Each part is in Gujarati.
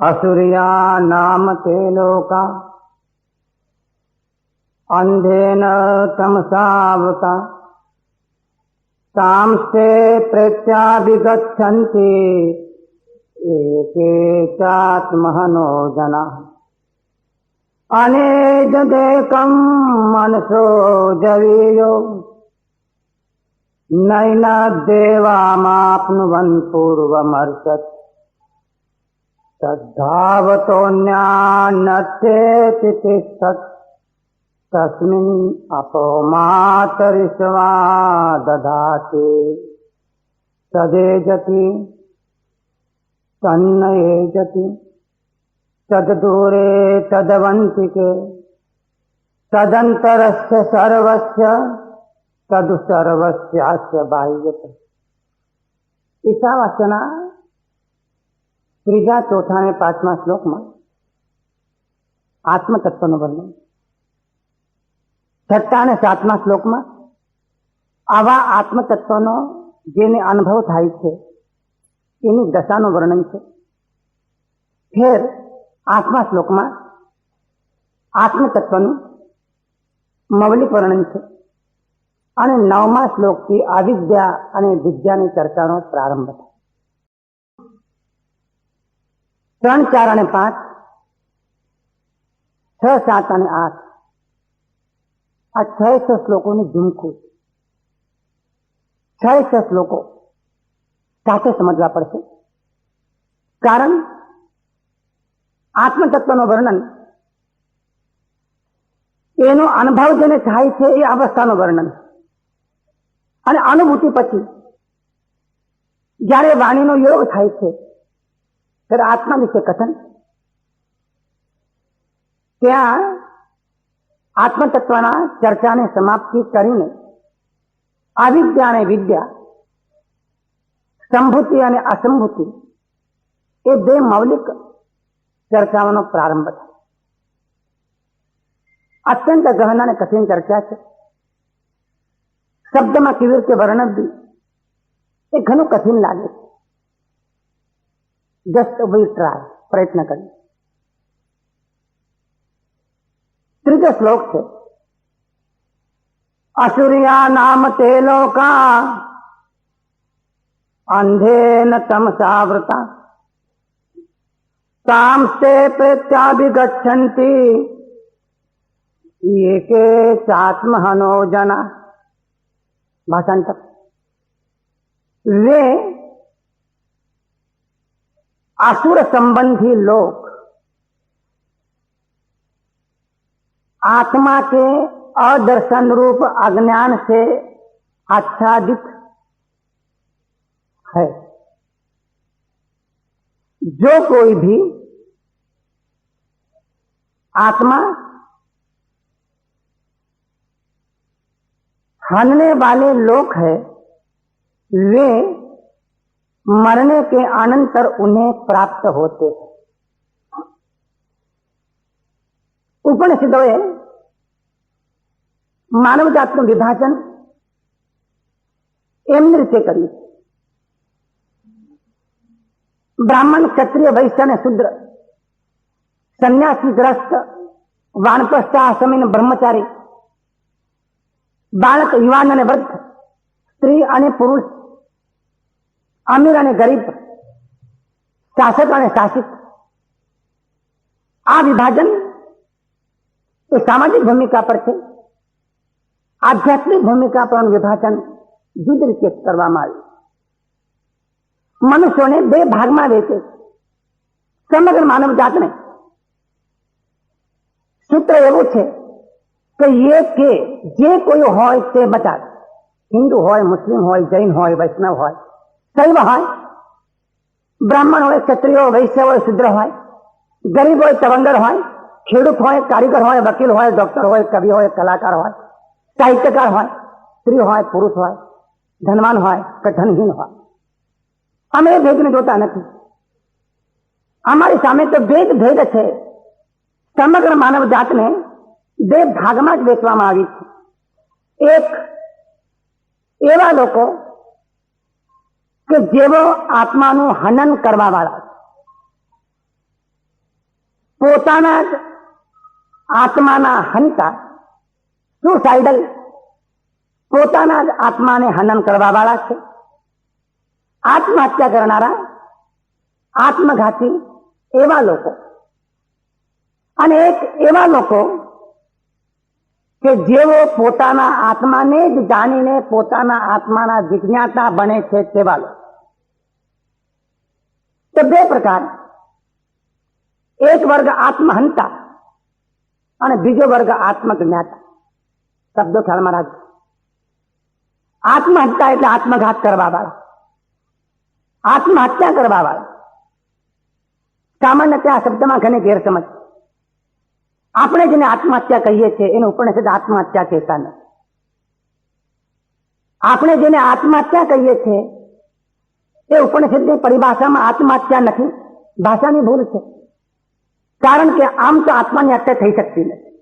असुरिया नाम ते लोका अंधेन तमसावृता तांस्ते प्रेत्याभिगच्छन्ति एके चात्महनो जना अनेजदेकं मनसो जवीयो नैन देवामाप्नुवन् पूर्वमर्षत् तद्धावतोऽन्यान्नत्येति तिष्ठत् तस्मिन् अपो मातरिष्वा दधाति तदेजति तन्नयेजति तद्दूरे तदवन्तिके तदन्तरस्य सर्वस्य तदु सर्वस्यास्य बाह्यते। ईशावास्यना ત્રીજા ચોથા અને પાંચમા શ્લોકમાં આત્મતત્વનું વર્ણન, છઠ્ઠા અને સાતમા શ્લોકમાં આવા આત્મતત્વનો જેને અનુભવ થાય છે એની દશાનું વર્ણન છે. ફેર આઠમા શ્લોકમાં આત્મતત્વનું મૌલિક વર્ણન છે અને નવમા શ્લોકથી અવિદ્યા અને વિદ્યાની ચર્ચાનો પ્રારંભ થાય. 3, 4 અને 5, 6, 7 અને 8 આ 600 શ્લોકોનું ઝુમખું 600 શ્લોકો સાથે સમજવા પડશે. કારણ આત્મતત્વનું વર્ણન એનો અનુભવ જેને થાય છે એ અવસ્થાનું વર્ણન અને અનુભૂતિ પછી જ્યારે વાણીનો યોગ થાય છે ત્યારે આત્મા વિશે કથન. ત્યાં આત્મતત્વના ચર્ચાને સમાપ્તિ કરીને અવિદ્યા અને વિદ્યા, સંભૂતિ અને અસંભૂતિ એ બે મૌલિક ચર્ચાઓનો પ્રારંભ થાય. અત્યંત ગહન અને કઠિન ચર્ચા છે. શબ્દમાં કેવી રીતે વર્ણવવી એ ઘણું કઠિન લાગે છે. જસ્ટ વી ટ્રાય, પ્રયત્ન કરીએ. ત્રીજો શ્લોક છે असुरिया नाम ते लोका अंधेन तमसावृता तांस्ते प्रत्याभिगच्छन्ति एके चात्महनो जना. भाषांतर. वे असुर संबंधी लोग आत्मा के अदर्शन रूप अज्ञान से आच्छादित है. जो कोई भी आत्मा हनने वाले लोग है, वे मरने के अनंतर उन्हें प्राप्त होते हैं. उपनिषदोए मानव जातનું વિભાજન એમની રીતે કર્યું. બ્રાહ્મણ, ક્ષત્રિય, વૈશ્ય અને શુદ્ર, સંન્યાસી, ગ્રસ્ત, વાનપ્રસ્થ, આશ્રમી, બ્રહ્મચારી, બાળક, યુવાન અને વૃદ્ધ, સ્ત્રી અને પુરુષ, અમીર અને ગરીબ, શાસક અને શાસિત. આ વિભાજન એ સામાજિક ભૂમિકા પર છે. આધ્યાત્મિક ભૂમિકા પર વિભાજન જુદી રીતે કરવામાં આવ્યું. મનુષ્યોને બે ભાગમાં વેચે. સમગ્ર માનવ જાતને સૂત્ર એવું છે કે જે કોઈ હોય તે બચાવે. હિન્દુ હોય, મુસ્લિમ હોય, જૈન હોય, વૈષ્ણવ હોય, શૈવ હોય, બ્રાહ્મણ હોય, ક્ષત્રિય હોય, વૈશ્ય હોય, શુદ્ર હોય, ગરીબ હોય, તવંગર હોય, ખેડૂત હોય, કારીગર હોય, વકીલ હોય, ડોક્ટર હોય, કવિ હોય, કલાકાર હોય, સાહિત્યકાર હોય, સ્ત્રી હોય, પુરુષ હોય, ધનવાન હોય કે ધનહીન હોય. અમે એ ભેદને જોતા નથી. અમારી સામે તો ભેદ છે. સમગ્ર માનવ જાતને બે ભાગમાં જ વેચવામાં આવી છે. એક એવા લોકો કે જેઓ આત્માનું હનન કરવા વાળા, પોતાના જ આત્માના હંતા, સુસાઇડલ, પોતાના જ આત્માને હનન કરવા વાળા છે. આત્મહત્યા કરનારા, આત્મઘાતી એવા લોકો, અને એક એવા લોકો કે જેઓ પોતાના આત્માને જ જાણીને પોતાના આત્માના જિજ્ઞાસા બને છે તેવા લોકો. તો બે પ્રકાર, એક વર્ગ આત્મહંતા અને બીજો વર્ગ આત્મજ્ઞાતા. શબ્દો ખ્યાલમાં રાખજો. આત્મહત્યા એટલે આત્મઘાત કરવા વાળા, આત્મહત્યા કરવા વાળા. સામાન્ય આ શબ્દમાં ઘણી ગેરસમજ. આપણે જેને આત્મહત્યા કહીએ છીએ એને ઉપનિષદ આત્મહત્યા કહેતા નથી. આપણે જેને આત્મહત્યા કહીએ છીએ એ ઉપનિષદની પરિભાષામાં આત્મહત્યા નથી, ભાષાની ભૂલ છે. કારણ કે આમ તો આત્માની હત્યા થઈ શકતી નથી.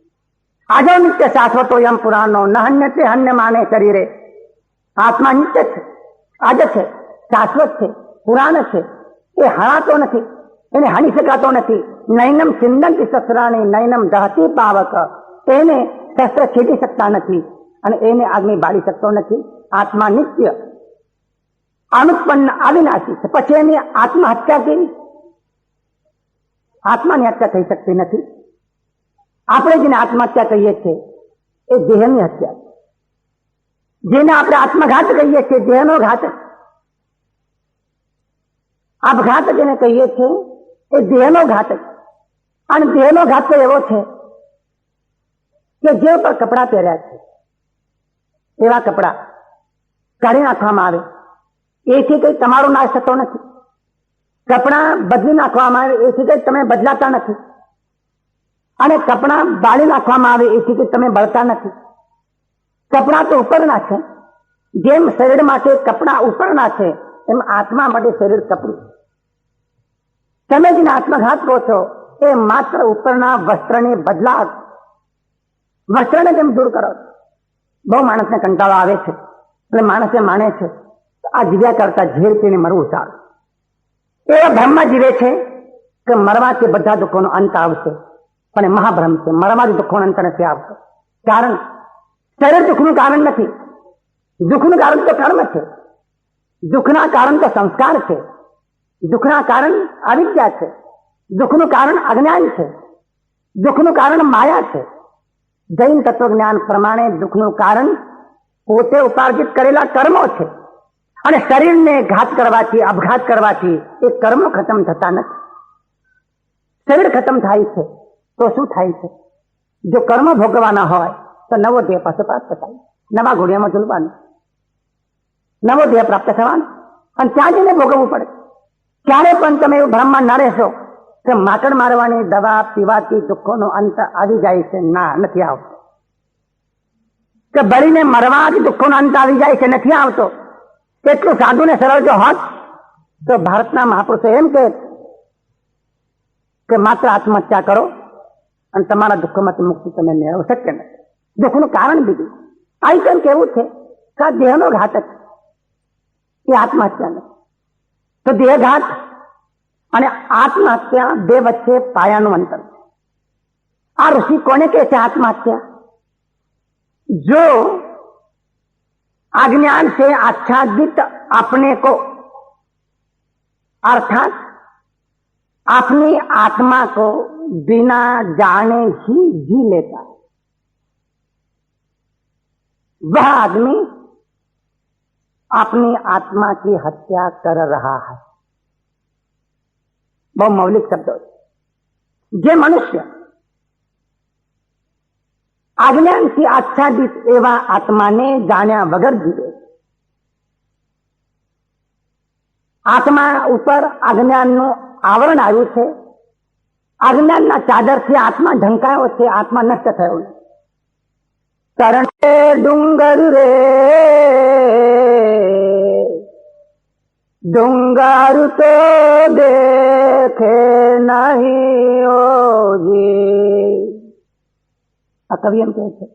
આજો નિત્ય શાશ્વતો યમ પુરાણો ન હન્યતે હન્ય માને શરીરે. આત્મા નિત્ય છે, આજ છે, શાશ્વત છે, પુરાણ છે. એ હણાતો નથી, એને હાની શકાતો નથી. નૈનમ ચિંદંતી શસ્ત્રાણી નૈનમ દહતી પાવક. એને શસ્ત્ર છેદી શકતા નથી અને એને અગ્નિ બાળી શકતો નથી. આત્મા નિત્ય, અનુત્પન્ન, અવિનાશી છે. પછી એની આત્મહત્યા કેવી? આત્માની હત્યા થઈ શકતી નથી. આપણે જેને આત્મહત્યા કહીએ છીએ એ દેહની હત્યા છે. જેને આપણે આત્મઘાત કહીએ છીએ દેહનો ઘાત. આપઘાત જેને કહીએ છીએ એ દેહનો ઘાત છે. અને દેહનો ઘાત તો એવો છે કે જે ઉપર કપડા પહેર્યા છે એવા કપડા કાઢી નાખવામાં આવે, એથી કઈ તમારો નાશ થતો નથી. કપડા બદલી નાખવામાં આવે એથી કઈ તમે બદલાતા નથી. અને કપડા બાળી નાખવામાં આવે એથી કઈ તમે બળતા નથી. કપડા તો ઉપરના છે. જેમ શરીર માટે કપડા ઉપરના છે એમ આત્મા માટે શરીર કપડું. તમે જેને આત્મઘાત કહો છો એ માત્ર ઉપરના વસ્ત્રની બદલાવ, વસ્ત્રને તેમ દૂર કરો. બહુ માણસને કંટાળો આવે છે એટલે માણસે માને છે આ જીવ્યા કરતા ઝેર પીને મરવું સારું. એવા ભ્રમમાં જીવે છે કે મરવાથી બધા દુઃખોનો અંત આવશે, પણ એ મહાભ્રમ છે. મરવાથી દુઃખોનો અંત નથી આવતો. કારણ શરીર દુઃખનું કારણ નથી. દુઃખનું કારણ તો કર્મ છે. દુઃખના કારણ તો સંસ્કાર છે. દુઃખના કારણ અવિદ્યા છે. દુઃખનું કારણ અજ્ઞાન છે. દુઃખનું કારણ માયા છે. જૈન તત્વજ્ઞાન પ્રમાણે દુઃખનું કારણ પોતે ઉપાર્જિત કરેલા કર્મો છે. અને શરીરને ઘાત કરવાથી, અપઘાત કરવાથી એ કર્મો ખતમ થતા નથી. શરીર ખતમ થાય છે તો શું થાય છે? જો કર્મ ભોગવવાના હોય તો નવો દેહ પાસે પ્રાપ્ત થાય, નવા ઘોડિયામાં ઝૂલવાનું, નવો દેહ પ્રાપ્ત થવાનો, અને ત્યાં જઈને ભોગવવું પડે. ક્યારે પણ તમે એવું ભ્રમમાં ન રહેશો કે માકડ મારવાની દવા પીવાથી દુઃખોનો અંત આવી જાય છે. ના, નથી આવતો. કે બળીને મરવાથી દુઃખોનો અંત આવી જાય છે, નથી આવતો. એટલું સાદું ને સરળ જો હોત તો ભારતના મહાપુરુષો એમ કે માત્ર આત્મહત્યા કરો અને તમારા દુઃખોમાંથી મુક્તિ તમે મેળવો. શક્ય નથી. દુઃખનું કારણ બીજું. આ કેમ કેવું છે કે આ દેહનો ઘાત છે, એ આત્મહત્યા નથી. તો દેહઘાત અને આત્મહત્યા બે વચ્ચે પાયાનું અંતર છે. આ ઋષિ કોને કહે છે આત્મહત્યા? जो अज्ञान से आच्छादित अपने को, अर्थात अपनी आत्मा को बिना जाने ही जी लेता है, वह आदमी अपनी आत्मा की हत्या कर रहा है. बहुत मौलिक शब्दों. जे मनुष्य આજ્ઞાનથી આચ્છાદિત એવા આત્માને જાણ્યા વગર જીવે, આત્મા ઉપર અજ્ઞાનનું આવરણ આવ્યું છે, અજ્ઞાનના ચાદરથી આત્મા ઢંકાયો છે, આત્મા નષ્ટ થયો નથી. તરણે ડુંગર રે ડુંગર તો દેખે નહીં ઓજી. આ કવિ એમ કહે છે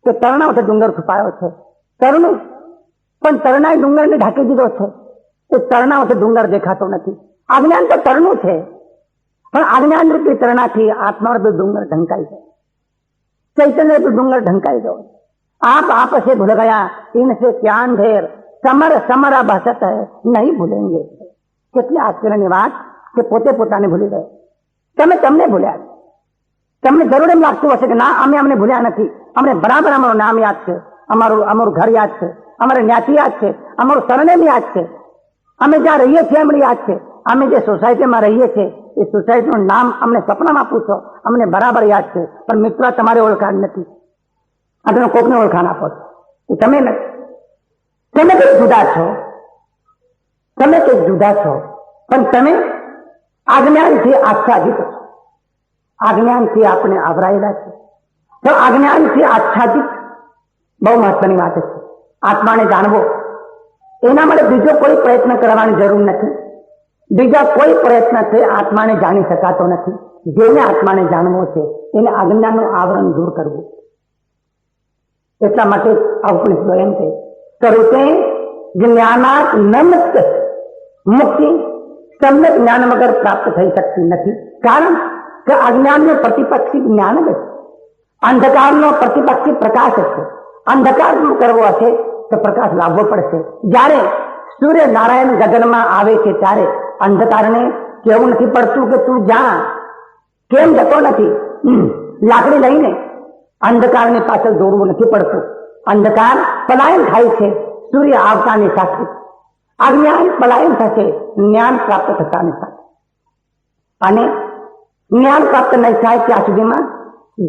કે તરણાઓથી ડુંગર છુપાયો છે. તરણું પણ તરણાએ ડુંગરને ઢાંકી દીધો છે. એ તરણાઓથી ડુંગર દેખાતો નથી. અજ્ઞાન તો તરણું છે. પણ આજ્ઞાન રૂપી તરણાથી આત્મા રૂપી ડુંગર ढंकाई જાય, चैतन्य रूपी डूंगर ढंकाई दो। आप से भूल गया इनसे क्या अंधेर, समर समरा बसत है नहीं भूलेंगे। કેટલી આશ્ચર્યની વાત કે પોતે પોતાને ભૂલી ગયો, તમે તમને ભૂલ્યા। તમને જરૂર એમ લાગતું હશે કે ના અમને ભૂલ્યા નથી, અમને બરાબર અમારું નામ યાદ છે, અમારું ઘર યાદ છે, અમારે જ્ઞાતિ યાદ છે, અમારું સરનેમ યાદ છે, અમે જ્યાં રહીએ છીએ અમને યાદ છે, અમે જે સોસાયટીમાં રહીએ છીએ એ સોસાયટીનું નામ અમને સપનામાં પૂછો, અમને બરાબર યાદ છે, પણ મિત્ર તમારે ઓળખાણ નથી। આ તમે કોકને ઓળખાણ આપો છો, તમે નથી, તમે કંઈક જુદા છો, તમે કંઈક જુદા છો, પણ તમે આજ્ઞાનથી આચ્છાદિત છો, આજ્ઞાનથી આપણે આવરાયેલા છે। તો આજ્ઞાનથી આચ્છાદિત બહુ મહત્વની વાત છે। આત્માને જાણવો એના માટે બીજો કોઈ પ્રયત્ન કરવાની જરૂર નથી, બીજા કોઈ પ્રયત્નથી આત્માને જાણી શકાતો નથી। જેને આત્માને જાણવો છે એને આજ્ઞાનું આવરણ દૂર કરવું। એટલા માટે આ ઉપનિષદો એમ છે કરુતે જ્ઞાનાત ન મુક્તિ, સમ્યક જ્ઞાન વગર પ્રાપ્ત થઈ શકતી નથી। કારણ કે અજ્ઞાનનો પ્રતિપક્ષી જ્ઞાન જ છે, અંધકારનો પ્રતિપક્ષી પ્રકાશ છે। અંધકાર દૂર કરવો હશે તો પ્રકાશ લાવવો પડશે। જ્યારે સૂર્ય નારાયણ ગગનમાં આવે છે ત્યારે અંધકારને કેવું નથી પડતું કે તું જા, કેમ જતો નથી? લાકડી લઈને અંધકારની પાછળ દોડવું નથી પડતું। અંધકાર પલાયન થાય છે સૂર્ય આવતાની સાથે, અજ્ઞાન પલાયન થશે જ્ઞાન પ્રાપ્ત થતાની સાથે। અને જ્ઞાન પ્રાપ્ત નહીં થાય ત્યાં સુધીમાં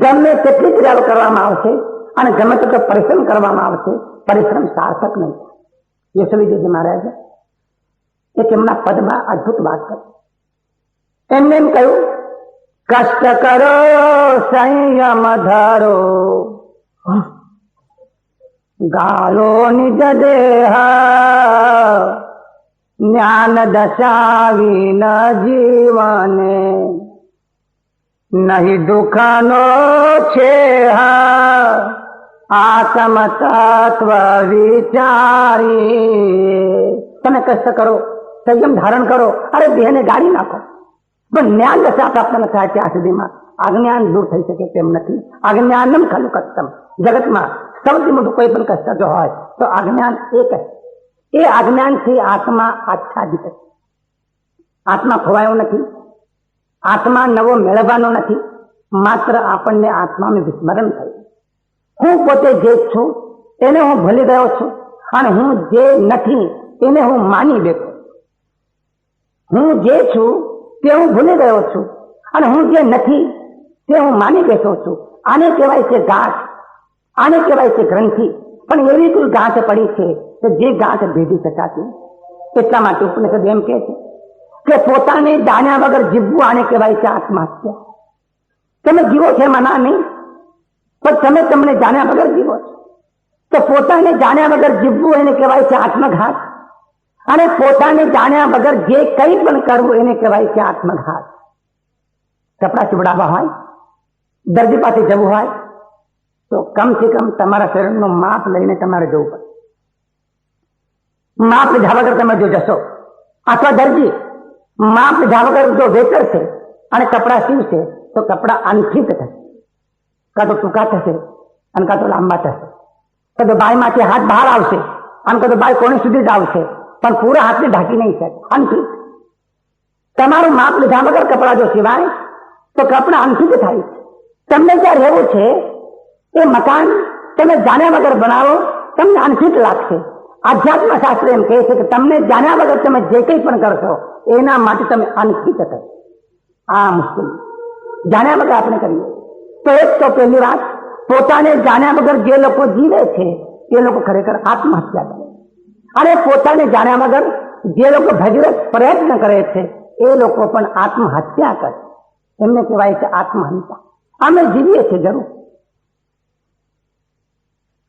ગમે તેટલી ક્રિયાઓ કરવામાં આવશે અને ગમે તેટલો પરિશ્રમ કરવામાં આવશે, પરિશ્રમ સાર્થક નહીં થાય। યશોવીજી મહારાજ એક એમના પદમાં અદભુત વાત કરી। એમને એમ કહ્યું કષ્ટ કરો સંયમ ધરો, ગાલો નિજ દેહ, જ્ઞાન દશાવી ન જીવને, નહીં દુઃખનો છે આત્મ તત્વ વિચારી। તમે કષ્ટ કરો, સંયમ ધારણ કરો, અરે દેહને ગાળી નાખો, પણ જ્ઞાન દશા પ્રાપ્ત ન થાય ત્યાં સુધીમાં અજ્ઞાન દૂર થઈ શકે તેમ નથી। અજ્ઞાનમ ખલુ કષ્ટમ, જગતમાં સૌથી મોટું કોઈ પણ કષ્ટ જો હોય તો અજ્ઞાન એક છે। એ અજ્ઞાનથી આત્મા આચ્છાદિત છે, આત્મા ખોવાયો નથી, આત્મા નવો મેળવવાનો નથી, માત્ર આપણને આત્માનું વિસ્મરણ થયું। હું પોતે જે છું એને હું ભૂલી ગયો છું અને હું જે નથી એને હું માની બેઠો। હું જે છું તે હું ભૂલી ગયો છું અને હું જે નથી તે હું માની બેઠો છું। આને કહેવાય છે ગાંઠ, આને કહેવાય છે ગ્રંથિ। પણ એવી કોઈ ગાંઠ પડી છે કે જે ગાંઠ ભેદી શકાતી। એટલા માટે ઉપનિષદ એમ કહે છે કે પોતાને જાણ્યા વગર જીવવું આને કહેવાય છે આત્મહત્યા। તમે જીવો છે મના નહીં, પણ તમે તમને જાણ્યા વગર જીવો છો, તો પોતાને જાણ્યા વગર જીવવું એને કહેવાય છે આત્મઘાત। અને પોતાને જાણ્યા વગર જે કંઈ પણ કરવું એને કહેવાય છે આત્મઘાત। કપડા ચીવડાવવા હોય, દર્દી પાસે જવું હોય તો કમથી કમ તમારા શરીરનું માપ લઈને તમારે જવું પડે। માપ લીધા વગર તમે જો જશો, અથવા દર્દી માપ લીધા વગર જો વેચરશે અને કપડા સીવશે તો કપડા અનફિટ થશે, કાં તો ટૂંકા થશે અને કાં તો લાંબા થશે, કાં તો બાયમાંથી હાથ બહાર આવશે અને કાં તો બાય કોણી સુધી જ આવશે, પણ પૂરા હાથને ઢાંકી નહીં શકે, અનફિટ। તમારું માપ લીધા વગર કપડા જો સિવાય તો કપડા અનફિટ થાય છે। તમને જ્યાં રહેવું છે એ મકાન તમે જાણ્યા વગર બનાવો, તમને અનફિટ લાગશે। આધ્યાત્મ શાસ્ત્ર એમ કહે છે કે તમને જાણ્યા વગર તમે જે કંઈ પણ કરશો એના માટે તમે અનફિટ થશો। આ મુશ્કેલ જાણ્યા વગર આપણે કરીએ તો એક તો પહેલી વાત, પોતાને જાણ્યા વગર જે લોકો જીવે છે એ લોકો ખરેખર આત્મહત્યા કરે, અને પોતાને જાણ્યા વગર જે લોકો ભગીરથ પ્રયત્ન કરે છે એ લોકો પણ આત્મહત્યા કરે, એમને કહેવાય છે આત્મહત્યા। અમે જીવીએ છીએ જરૂર,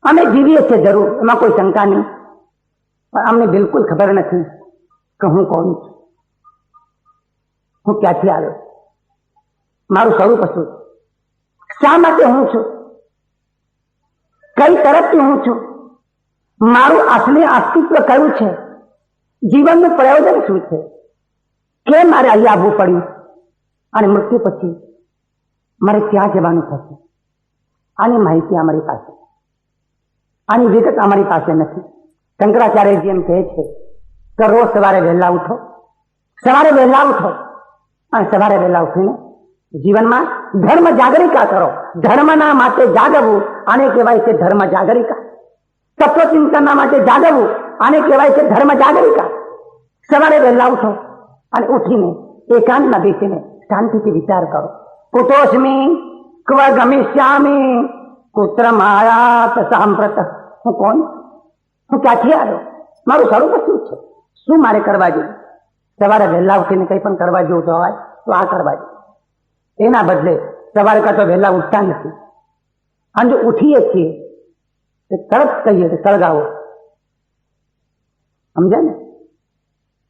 અમે જીવીએ છીએ જરૂર, એમાં કોઈ શંકા નહીં, પણ અમને બિલકુલ ખબર નથી કે હું કોણ છું, હું ક્યાંથી આવ્યો, મારું સ્વરૂપ શું, શા માટે હું છું, કઈ તરફથી હું છું, મારું અસલી અસ્તિત્વ કયું છે, જીવનનું પ્રયોજન શું છે, કેમ મારે અહીં આવવું પડ્યું, અને મૃત્યુ પછી મારે ક્યાં જવાનું થશે, આની માહિતી અમારી પાસે, આની વિગત અમારી પાસે નથી. શંકરાચાર્યજી એમ કહે છે કે રોજ સવારે વહેલા ઉઠો, સવારે વહેલા ઉઠો અને સવારે વહેલા ઉઠીને જીવનમાં ધર્મ જાગરિકા કરો. ધર્મના માટે જાગવું આને કહેવાય છે ધર્મ જાગરિકા. તત્વચિંતનના માટે જાગવું આને કહેવાય છે ધર્મ જાગરિકા. સવારે વહેલા ઉઠો અને ઉઠીને એકાંતમાં બેસીને શાંતિથી વિચાર કરો. કુતોસ્મી ક્વ ગમિષ્યામી કુત્ર માયાત સાંપ્રત. હું કોણ, હું ક્યાંથી આવ્યો, મારું સ્વરૂપ શું છે, શું મારે કરવા જોઈએ. સવારે વહેલા ઉઠીને કંઈ પણ કરવા જેવું હોય તો આ કરવા જોઈએ. એના બદલે સવારે કાં તો વહેલા ઉઠતા નથી અને જો ઉઠીએ છીએ તો તરત કહીએ કે સળગાવો. સમજે ને,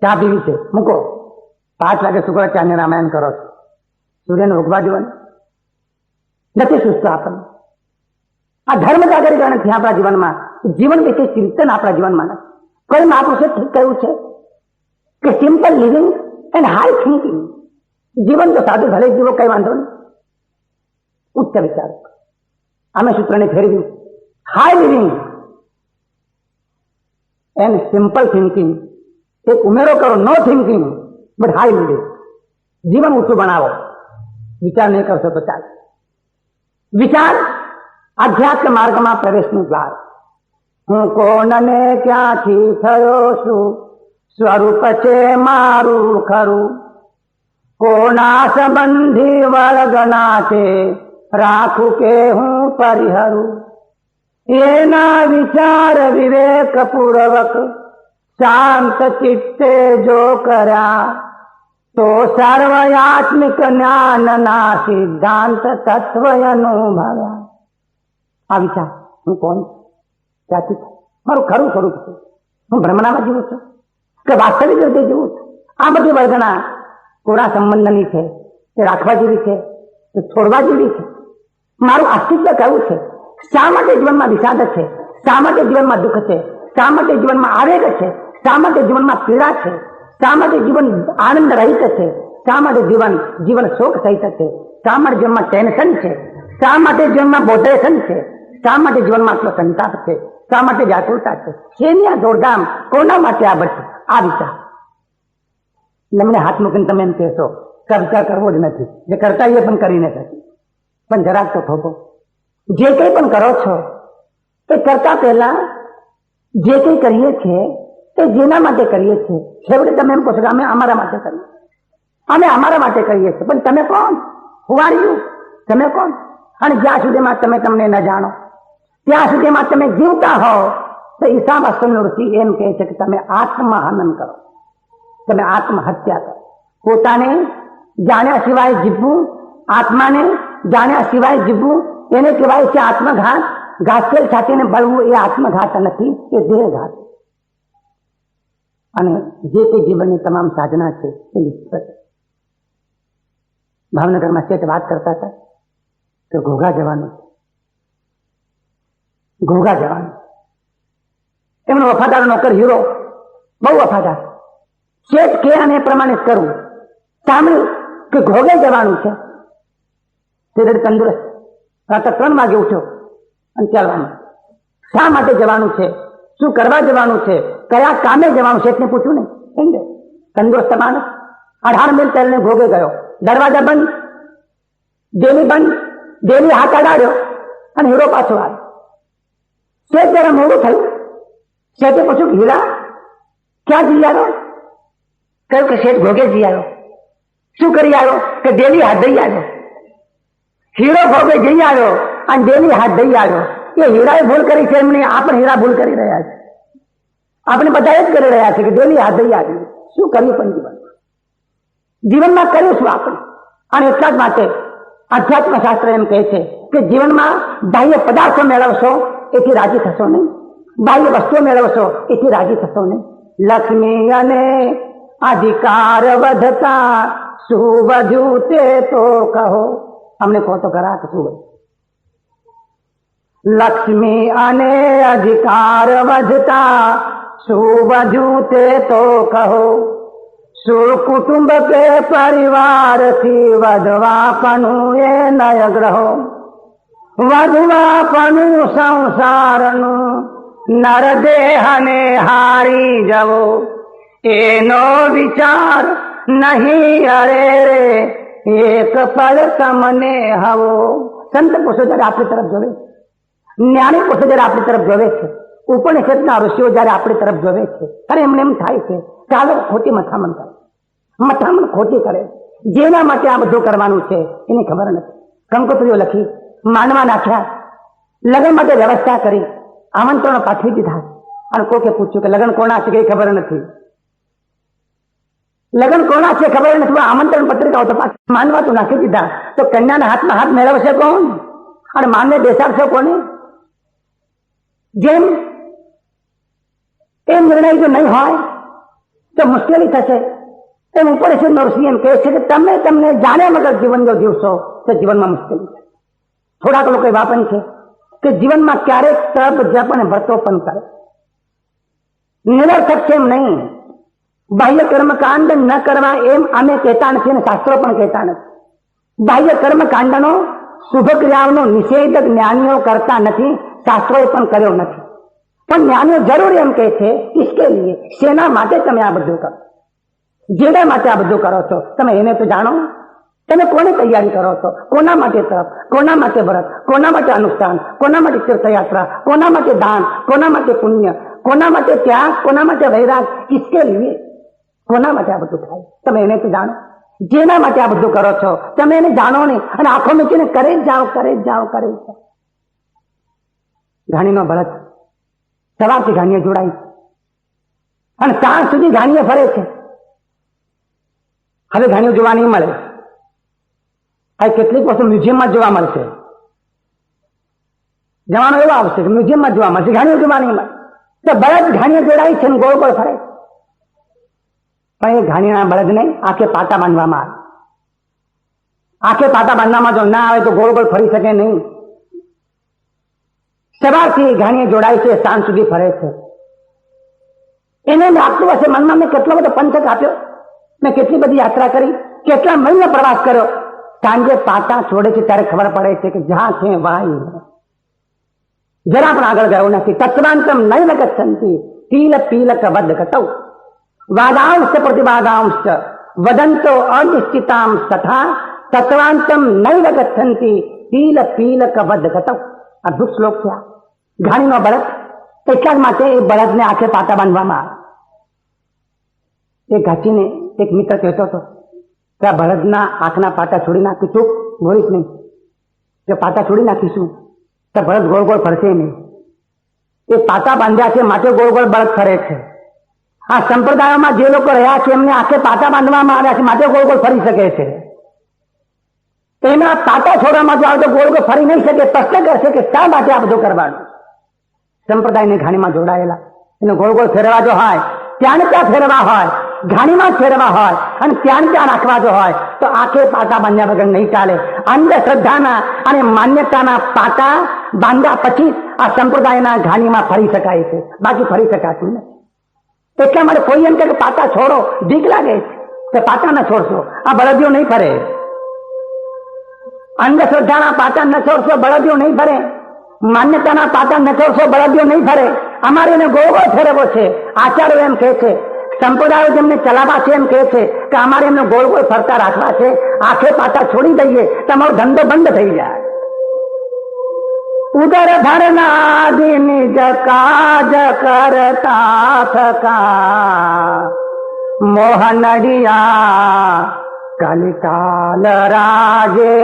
ચા પીવી છે મૂકો, 5 વાગે શુક્રાચાર્ય રામાયણ કરો છો, સૂર્યને ઉગવા દેવાનું નથી સુસ્ત આપણને. આ ધર્મ જાગરિકા નથી આપણા જીવનમાં. જીવન વિશે ચિંતન આપણા જીવનમાં નથી. કોઈ મહાપુરુષે ઠીક કહ્યું છે કે simple living and high thinking. જીવન તો સાદું ભલે જીવો, કઈ વાંધો નહીં, ઉચ્ચ વિચારો. અમે સૂત્રને ફેરવ્યું, high living and simple thinking. એક ઉમેરો કરો, no thinking but high living. જીવન ઊંચું બનાવો. વિચાર નહીં કરશો તો ચાલે. વિચાર આધ્યાત્મ માર્ગમાં પ્રવેશનું દ્વાર. હું કોણને ક્યાંથી થયો છું, સ્વરૂપ છે મારું ખરું, કોના સંબંધી વળગના છે, રાખું કે હું પરિહરું. એના વિચાર વિવેક પૂર્વક શાંત ચિત્તે જો કર્યા, તો સર્વયાત્મિક જ્ઞાનના સિદ્ધાંત તત્વ અનુભવ્યા. આ વિચાર, હું કોણ, ક્યાંથી છું, મારું ખરું સ્વરૂપ છે, હું ભ્રમણામાં જીવું છું કે વાસ્તવિક રીતે જીવું છું. આ બધી વર્ગના કોરા સંબંધની છે, કે રાખવા જેવી છે, કે છોડવા જેવી છે. મારું અસ્તિત્વ કયું છે, શા માટે જીવનમાં વિષાદ છે, શા માટે જીવનમાં દુઃખ છે, શા માટે જીવનમાં આવેગ છે, શા માટે જીવનમાં પીડા છે, શા માટે જીવન આનંદ રહિત છે, શા માટે જીવન શોક સહિત છે, શા માટે જીવનમાં ટેન્શન છે, શા માટે જીવનમાં બોધરેશન છે, શા માટે જીવનમાં આટલો સંતાપ છે, શા માટે વ્યાકુળતા છે, શેની આ દોડધામ, કોના માટે આ બધું. આ વિચાર મને હાથ મૂકીને તમે એમ કહેશો કે વિચાર કરવો જ નથી, જે કરતા એ પણ કરીને નથી. પણ જરાક તો થોભો. જે કંઈ પણ કરો છો એ કરતા પહેલા જે કંઈ કરીએ છીએ એ જેના માટે કરીએ છીએ, છેવટે તમે એમ કહો છો કે અમે અમારા માટે કરીએ, અમે અમારા માટે કરીએ છીએ. પણ તમે કોણ, હુ આર યુ, તમે કોણ? અને જ્યાં સુધીમાં તમે તમને ન જાણો ત્યાં સુધીમાં તમે જીવતા હો તો ઈસા વાસ્તવનો ઋષિ એમ કહે છે કે તમે આત્મહનન કરો, તમે આત્મહત્યા કરો. પોતાને જાણ્યા સિવાય જીવવું, આત્માને જાણ્યા સિવાય જીવવું, એને કહેવાય છે આત્મઘાત. ઘાસેલ છાતીને બળવું એ આત્મઘાત નથી, એ દેહઘાત. અને જે તે જીવનની તમામ સાધના છે એ નિષ્ફળ. ભાવનગરમાં શેઠ વાત કરતા હતા કે ઘોઘા જવાનું, ઘોઘા જવાનું. એમનો વફાદાર નોકર હીરો, બહુ વફાદાર. શેઠ કે અને એ પ્રમાણે કરવું. સાંભળ્યું કે ઘોઘે જવાનું છે, તે તંદુરસ્ત. રાત્રે 3 વાગે ઉઠ્યો અને ચાલવાનું. શા માટે જવાનું છે, શું કરવા જવાનું છે, કયા કામે જવાનું છે, એટલે પૂછ્યું નહીં. સમજે, તંદુરસ્ત માણસ 18 મિલ પહેલા ભોગે ગયો. દરવાજા બંધ, ડેલી બંધ, ડેલી હાથ અડાડ્યો અને હીરો પાછો આવ્યો. શેઠ જરા મોડું થયું. શેઠે પૂછ્યું કે હીરા ક્યાં જઈ આવ્યો? કહ્યું કે શેઠ ભોગે જઈ આવ્યો. શું કરી આવ્યો? કે ડેલી હાથ દઈ આવ્યો. હીરો ભોગે જઈ આવ્યો અને ડેલી હાથ દઈ આવ્યો. એ હીરાએ ભૂલ કરી છે એમની, આ પણ હીરા ભૂલ કરી રહ્યા છે. આપણે બધા જ કરી રહ્યા છે કે ડેલી હાથ દઈ આવ્યું. શું કર્યું પણ જીવનમાં કર્યું શું આપણે? અને એટલા જ માટે અધ્યાત્મ શાસ્ત્ર એમ કહે છે કે જીવનમાં બાહ્ય પદાર્થો મેળવશો એથી રાજી થશો નહીં, બાહ્ય વસ્તુઓ મેળવશો એથી રાજી થશો નહીં. લક્ષ્મી અને અધિકાર વધતા શું વધ્યું તે તો કહો. અમને કહો તો ખરા કે શું વધ્યું? લક્ષ્મી અને અધિકાર વધતા શું વધ્યું તે તો કહો. સુકુટુંબ કે પરિવારથી વધવાપણું એ નયગ્રહો, વધવાપણું સંસારનું નરદેહને હારી જવો, એનો વિચાર નહીં અરે રે એક પળ તમને હવો. સંત પુરુષો જયારે આપણી તરફ જોવે, જ્ઞાની પુરુષો જયારે આપણી તરફ જોવે છે, ઉપનિષદના ઋષિઓ જયારે આપણી તરફ જોવે છે, ત્યારે એમને એમ થાય છે ચાલો ખોટી મથામણ કરે, મથામણ ખોટી કરે. જેના માટે આ બધું કરવાનું છે એની ખબર નથી. કંકોત્રીઓ લખી, માંડવા નાખ્યા, લગ્ન માટે વ્યવસ્થા કરી, આમંત્રણો પાઠવી દીધા, અને કોકે પૂછ્યું કે લગ્ન કોના છે કઈ ખબર નથી. લગ્ન કોના છે ખબર નથી, આમંત્રણ પત્રિકાઓ તો માંડવા તો નાખી દીધા, તો કન્યાના હાથમાં હાથ મેળવશે કોણ અને માનને બેસાડશે કોને? જેમ એ નિર્ણય જો નહીં હોય તો મુશ્કેલી થશે. એમ ઉપનિષદ નરસિંહ એમ કહે છે કે તમે તમને જાણે વગર જીવન જો જીવશો તો જીવનમાં મુશ્કેલી છે. થોડાક લોકો એવા પણ છે કે જીવનમાં ક્યારેક તપ જપ અને વ્રતો પણ કરે, નિરર્થક છે એમ નહીં. બાહ્ય કર્મકાંડ ન કરવા એમ અમે કહેતા નથી અને શાસ્ત્રો પણ કહેતા નથી. બાહ્ય કર્મકાંડનો શુભ ક્રિયાઓનો નિષેધ જ્ઞાનીઓ કરતા નથી, શાસ્ત્રોએ પણ કર્યો નથી. પણ જ્ઞાનીઓ જરૂર એમ કહે છે કિસકે લીએ, શેના માટે તમે આ બધું કરો, જેના માટે આ બધું કરો છો તમે એને તો જાણો. તમે કોની તૈયારી કરો છો, કોના માટે તપ, કોના માટે વ્રત, કોના માટે અનુષ્ઠાન, કોના માટે તીર્થયાત્રા, કોના માટે દાન, કોના માટે પુણ્ય, કોના માટે ત્યાગ, કોના માટે વૈરાગ, કિસકે લીએ, કોના માટે આ બધું થાય તમે એને તો જાણો. જેના માટે આ બધું કરો છો તમે એને જાણો નહીં અને આંખો મૂકીને કરે જ જાઓ, કરે જ જાઓ, કરે જ જાઓ. ઘાણીનો બળદ સવારથી ઘાણીએ જોડાય અને સાંજ સુધી ઘાણીએ ફરે છે. હવે ઘાણીઓ જોવા નહીં મળે. આ કેટલીક વસ્તુ મ્યુઝિયમમાં જોવા મળશે. જવાનો એવો આવશે કે મ્યુઝિયમમાં જોવા મળશે, ઘાણીઓ જોવા નહીં મળે. તો બળદ ઘાણીએ જોડાય છે ને ગોળ ગોળ ફરે. પણ એ ઘાણીના બળદને આંખે પાટા બાંધવામાં આવે. આંખે પાટા બાંધવામાં જો ના આવે તો ગોળ ગોળ ફરી શકે નહીં. સવારથી ઘાણીએ જોડાય છે, સાંજ સુધી ફરે છે. એને લાગતું હશે મનમાં મેં કેટલો બધો પંથક આપ્યો, મેં કેટલી બધી યાત્રા કરી, કેટલા મહિનો પ્રવાસ કર્યો. સાંજે પાટા છોડે છે ત્યારે ખબર પડે છે કે જ્યાં છે વાય જરા પણ આગળ ગયો નથી. તત્વાંતમ નૈવ ગચ્છન્તિ તિલ પીલક વદ ગતૌ વાદાંશ પ્રતિવાદાંશ વદંતો અનિશ્ચિતામ તથા તત્વાંતમ નૈવ ગચ્છન્તિ તિલ પીલક વદ ગતૌ. અદભુત શ્લોક છે. ઘાણીનો બળદ, એટલા જ માટે એ બળદને આંખે પાટા બાંધવામાં આવે. એ ઘાટીને એક મિત્ર કહેતો હતો કે આ બળદના આંખના પાટા છોડી નાખી, ચૂપ બોલીશ નહીં. જો પાટા છોડી નાખીશું તો બળદ ગોળ ગોળ ફરશે નહીં. એ પાટા બાંધ્યા છે માટે ગોળ ગોળ બળદ ફરે છે. આ સંપ્રદાયોમાં જે લોકો રહ્યા છે એમને આંખે પાટા બાંધવામાં આવ્યા છે માટે ગોળ ગોળ ફરી શકે છે. એના પાટા છોડવામાં જો આવે તો ગોળ ગોળ ફરી નહીં શકે. પ્રશ્ન કરશે કે શા માટે આ બધું કરવાનું? સંપ્રદાયની ઘાણીમાં જોડાયેલા એને ગોળ ગોળ ફેરવા જો હોય, ત્યાં ત્યાં ફેરવા હોય, ઘાણીમાં જ ફેરવા હોય અને ત્યાં ત્યાં રાખવા જો હોય તો આંખે પાટા બાંધ્યા વગર નહીં ચાલે. અંધશ્રદ્ધાના અને માન્યતાના પાટા બાંધ્યા પછી આ સંપ્રદાયના ઘાણીમાં ફરી શકાય છે, બાકી ફરી શકાતું નથી. એટલા માટે કોઈ એમ કે પાટા છોડો, બીક લાગે છે કે પાટા ન છોડશો, આ બળદીઓ નહીં ફરે. અંધશ્રદ્ધાના પાટા ન છોડશો, બળદીઓ નહીં ફરે. માન્યતાના પાટા ન છોડશો, બળદીઓ નહીં ફરે. અમારે એને ગોળ ગોળ ફેરવો છે. આચાર્યો એમ કહે છે, સંપ્રદાયો જેમને ચલાવવા છે એમ કહે છે કે અમારે એમને ગોળ ગોળ ફરતા રાખવા છે. આંખે પાટા છોડી દઈએ તમારો ધંધો બંધ થઈ જાય. ઉદર ભરનાદિ નિજ કાજ કરતા થકા મોહનડિયા કલિકાલ રાજે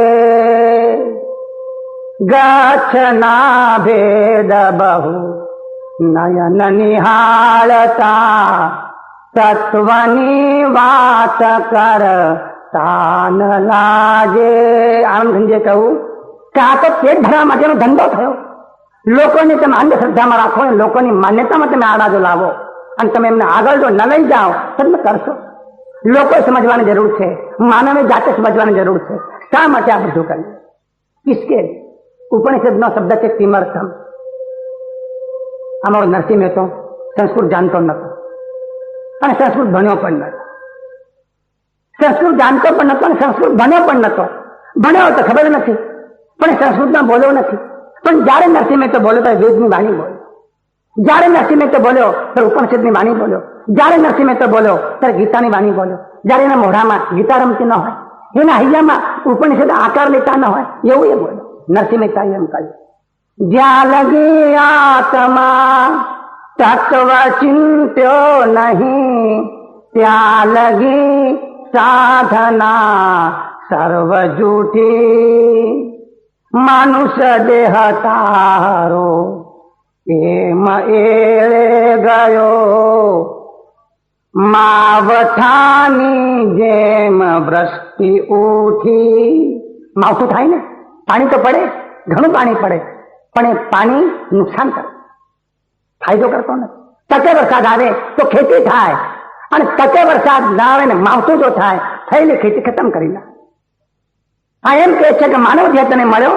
ગચ્છના ભેદ બહુ નયન નિહાળતા તત્વની વાત કર તાન લાગે. આનંદે કહું કે આ તો પેટ ભરવા માટેનો ધંધો થયો. લોકોને તમે અંધશ્રદ્ધામાં રાખો ને લોકોની માન્યતામાં તમે આડાજો લાવો અને તમે એમને આગળ જો ન લઈ જાઓ તો તમે કરશો. લોકોએ સમજવાની જરૂર છે, માનવે જાતે સમજવાની જરૂર છે. શા માટે આ બધું કર્યું? કિસકે? ઉપનિષદનો શબ્દ છે કિમર્થમ. અમારો નરસિંહ મહેતો સંસ્કૃત જાણતો નતો અને સંસ્કૃત ભણ્યો પણ નતો. સંસ્કૃત જાણતો પણ નતો અને સંસ્કૃત ભણ્યો પણ નતો. ભણ્યો તો ખબર નથી, પણ સંસ્કૃતમાં બોલ્યો નથી. પણ જયારે નરસિંહ મહેતો બોલ્યો ત્યારે વેદની વાણી બોલ્યો. જયારે નરસિંહ મહેતો બોલ્યો ત્યારે ઉપનિષદની વાણી બોલ્યો. જયારે નરસિંહ મહેતો બોલ્યો ત્યારે ગીતાની વાણી બોલ્યો. જયારે એના મોઢામાં ગીતા રમતી ન હોય, એના હૈયામાં ઉપનિષદ આકાર લેતા ન હોય, એવું એ બોલ્યો. નરસિંહ મહેતા એમ કહ્યું, જ્યાં લગી આત્મા તત્વ ચિંત્યો નહીં, ત્યાં લગી સાધના સર્વ જૂઠી. મનુષ્ય દેહ તારો એમ એળે ગયો, માવઠાની જેમ વૃષ્ટિ ઉઠી. માવઠું થાય ને, પાણી તો પડે, ઘણું પાણી પડે, પણ એ પાણી નુકસાન કરે, ફાયદો કરતો નથી. ટકે વરસાદ આવે તો ખેતી થાય, અને ટકે વરસાદ ના આવે ને માવઠું જો થાય, થયેલી ખેતી ખતમ કરી નાખે. આ એમ કે છે કે માનવ જે તને મળ્યો,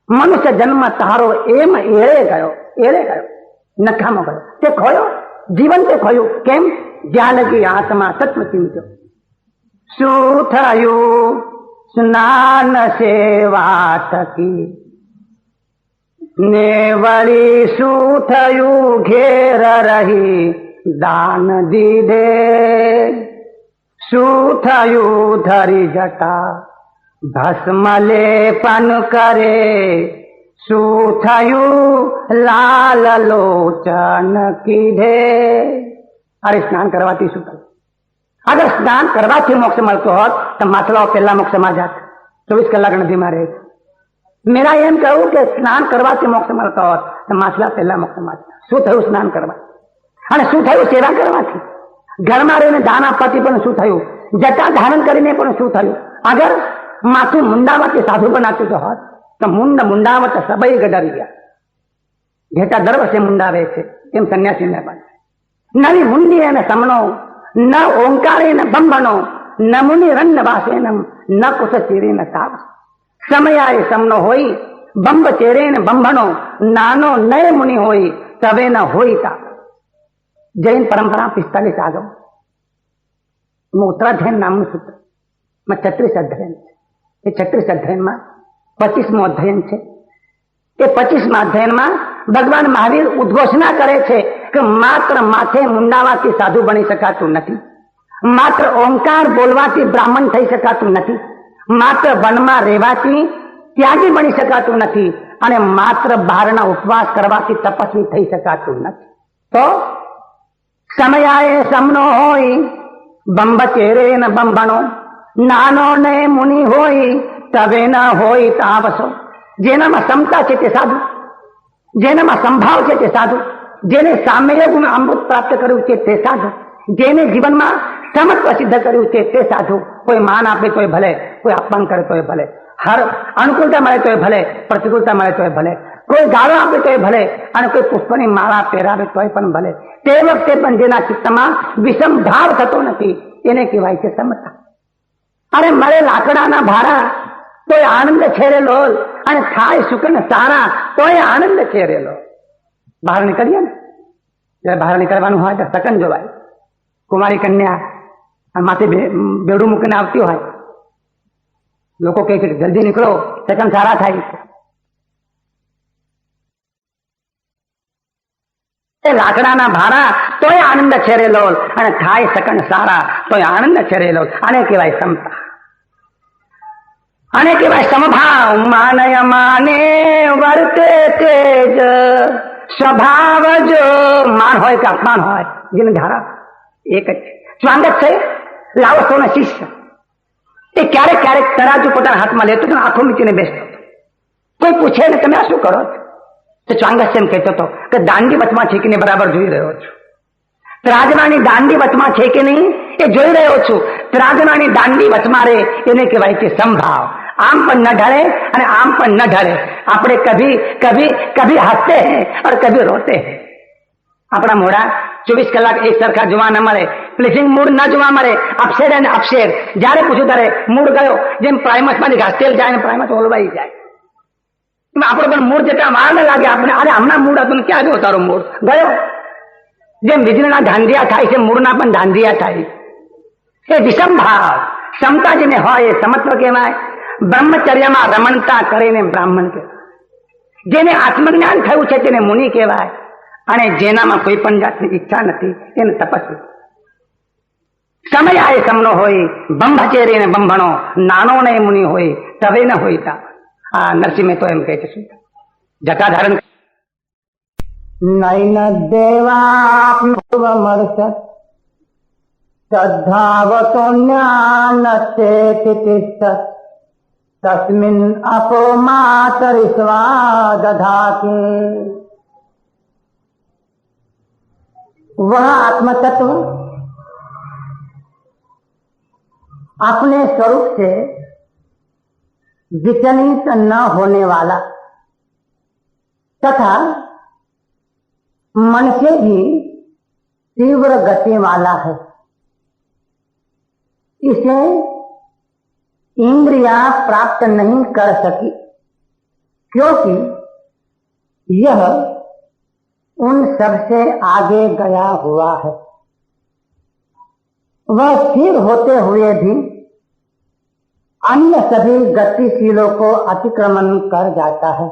મનુષ્ય જન્મ તારો એમ એળે ગયો, એળે ગયો, નખામાં ગયો. તે ખોયો, જીવન તે ખોયું. કેમ? જ્યાં લગી આત્મા તત્વ ચિંત્યો. શું થયું? સ્નાન સેવા થકી ને વળી શું થયું? ઘેર રહી દાન દીધે. શું થયું? ધરી જટા ભસ્મ લેપન કરે. શું થયું? લાલ લોચન કીધે. અરે સ્નાન કરવાથી શું થયું? અગર સ્નાન કરવાથી મોક્ષ મળતો હોત તો માછલાઓ પહેલા મોક્ષમાં જાત, 24 કલાક નદીમાં રહે. મેરા એમ કહ્યું કે સ્નાન કરવાથી મોક્ષ મળતો હોત તો માછલા પહેલા મોક્ષમાં જાત. શું થયું સ્નાન કરવા? અને શું થયું સેવા કરવાથી? ઘરમાં રહીને દાન આપવાથી પણ શું થયું? જટા ધારણ કરીને પણ શું થયું? અગર માથું મુંડામાંથી સાધુ બનાતું તો હોત તો મુંડાવત સબઈ ગડરી ગયા. ઘેટા દર વર્ષે મુંડાવે છે એમ સંન્યાસીને પણ. નવી મુંડી અને સમણો, ન ઓંકારે ન બંબણો, ન મુનિ રન્ન વાસેનમ, ન કુશ ચીરે ન તાવ. સમયાએ સમનો હોય, બંબ ચેરે ને બંબણો, નાનો નય મુનિ હોય, તવે ન હોય તાવ. જૈન પરંપરા 45 આગળ ઉત્તરાધ્યયન નામનું સૂત્ર 36 અધ્યયન છે. એ 36 અધ્યયનમાં 25મું અધ્યયન છે. એ 25મા અધ્યયનમાં ભગવાન મહાવીર ઉદ્ઘોષણા કરે છે કે માત્ર માથે મુંડાવાથી સાધુ બની શકાતું નથી, માત્ર ઓંકાર બોલવાથી બ્રાહ્મણ થઈ શકાતું નથી, માત્ર વનમાં રહેવાથી ત્યાગી બની શકાતું નથી, અને માત્ર બહારના ઉપવાસ કરવાથી તપસ્વી થઈ શકાતું નથી. તો સમયાએ સમનો હોય, બંબ ચેરે ન બંબણો, નાનો ને મુનિ હોય, તવે ન હોય તાવસો. જેનામાં ક્ષમતા છે તે સાધુ, જેનામાં સંભાવ છે તે સાધુ, જેને સામ્ય ગુણ અમૃત પ્રાપ્ત કર્યું છે તે સાધુ, જેને જીવનમાં સમત્વ સિદ્ધ કર્યું છે તે સાધુ. કોઈ માન આપે તોય ભલે, કોઈ અપમાન કરે તોય ભલે, હર અનુકૂળતા મળે તોય ભલે, પ્રતિકૂળતા મળે તોય ભલે, કોઈ ગાળો આપે તોય ભલે, અને કોઈ પુષ્પની માળા પહેરાવે તોય પણ ભલે. તે વખતે પણ જેના ચિત્તમાં વિષમ ભાવ થતો નથી એને કહેવાય છે સમતા. અરે મળે લાકડાના ભારા તોય આનંદ છેરેલો, અને થાય સુકન સારા તોય આનંદ છેરેલો. બહાર નીકળીએ ને, જયારે બહાર નીકળવાનું હોય તો સકન જોવાય. કુમારી કન્યા માથે બેડું મૂકીને આવતી હોય, લોકો કહે છે કે જલ્દી નીકળો, સકન સારા થાય છે. લાકડાના ભારા તોય આનંદ છેરેલો, અને થાય સકન સારા તોય આનંદ છેરેલો. આને કહેવાય સમતા, આને કહેવાય સમભાવ. માનય માને વર્તે તેજ સ્વભાવ. જો માન હોય કે અપમાન હોય, જેને ધારા એક જ છે. સ્વાંગત છે લાવસોનો શિષ્ય, એ ક્યારેક ક્યારેક તરાજુ પોતાના હાથમાં લેતો હતો, આંખો મીચીને બેસતો. કોઈ પૂછે ને તમે આ શું કરો છો, તો ચાંગસ એમ કહેતો હતો કે દાંડી વચમાં છે કે નહીં બરાબર જોઈ રહ્યો છું. ત્રાજવાની દાંડી વચમાં છે કે નહીં એ જોઈ રહ્યો છું. ત્રાજવાની દાંડી વચમાં રહે એને કહેવાય છે સંભાવ. આમ પણ ન ઢળે અને આમ પણ ન ઢળે. આપણે કભી કભી કભી હસતે હૈ और કભી રોતે હૈ. આપણા મોઢા 24 કલાક એક સરખા જોવા ન મળે, પ્લીઝિંગ મૂડ ન જોવા મળે, અપશેર અને અપશેર. જયારે પૂછ્યું ત્યારે મૂડ ગયો, જેમ પ્રાઇમસમાંથી ઘાસતેલ જાય ને પ્રાઇમસ ઓલવાઈ જાય. આપણો પણ મૂડ જેટલા વાર ન લાગે, આપણે અરે હમણાં મૂડ હતું ને ક્યાં ગયો તારો મૂડ ગયો. જેમ વીજળીના ધાંધિયા થાય છે, મૂળના પણ ધાંધિયા થાય. એ વિષમ ભાવ. ક્ષમતા જેને હોય એ સમત્વ કહેવાય. બ્રહ્મચર્યમાં રમણતા કરીને બ્રાહ્મણ કહેવાય. જેને આત્મજ્ઞાન થયું છે તેને મુનિ કહેવાય. અને જેનામાં કોઈ પણ જાતની ઈચ્છા નથી તેને તપસ્વી. સમય આ સમનો હોય બંભચેરી ને બંભણો, નાનો ને મુનિ હોય તવે ન હોય તા. આ નરસિંહ મહેતો એમ કહે છે. શું જટા ધારણ નૈન દેવામર્ષ શ્રદ્ધાવતો જ્ઞાન તસ્મિન આપો માતરિસ્વા દધાકે. वह आत्म तत्व अपने स्वरूप से विचलित न होने वाला तथा मन से भी तीव्र गति वाला है. इसे इंद्रियां प्राप्त नहीं कर सकी क्योंकि यह उन सबसे आगे गया हुआ है. वह स्थिर होते हुए भी अन्य सभी गतिशीलों को अतिक्रमण कर जाता है.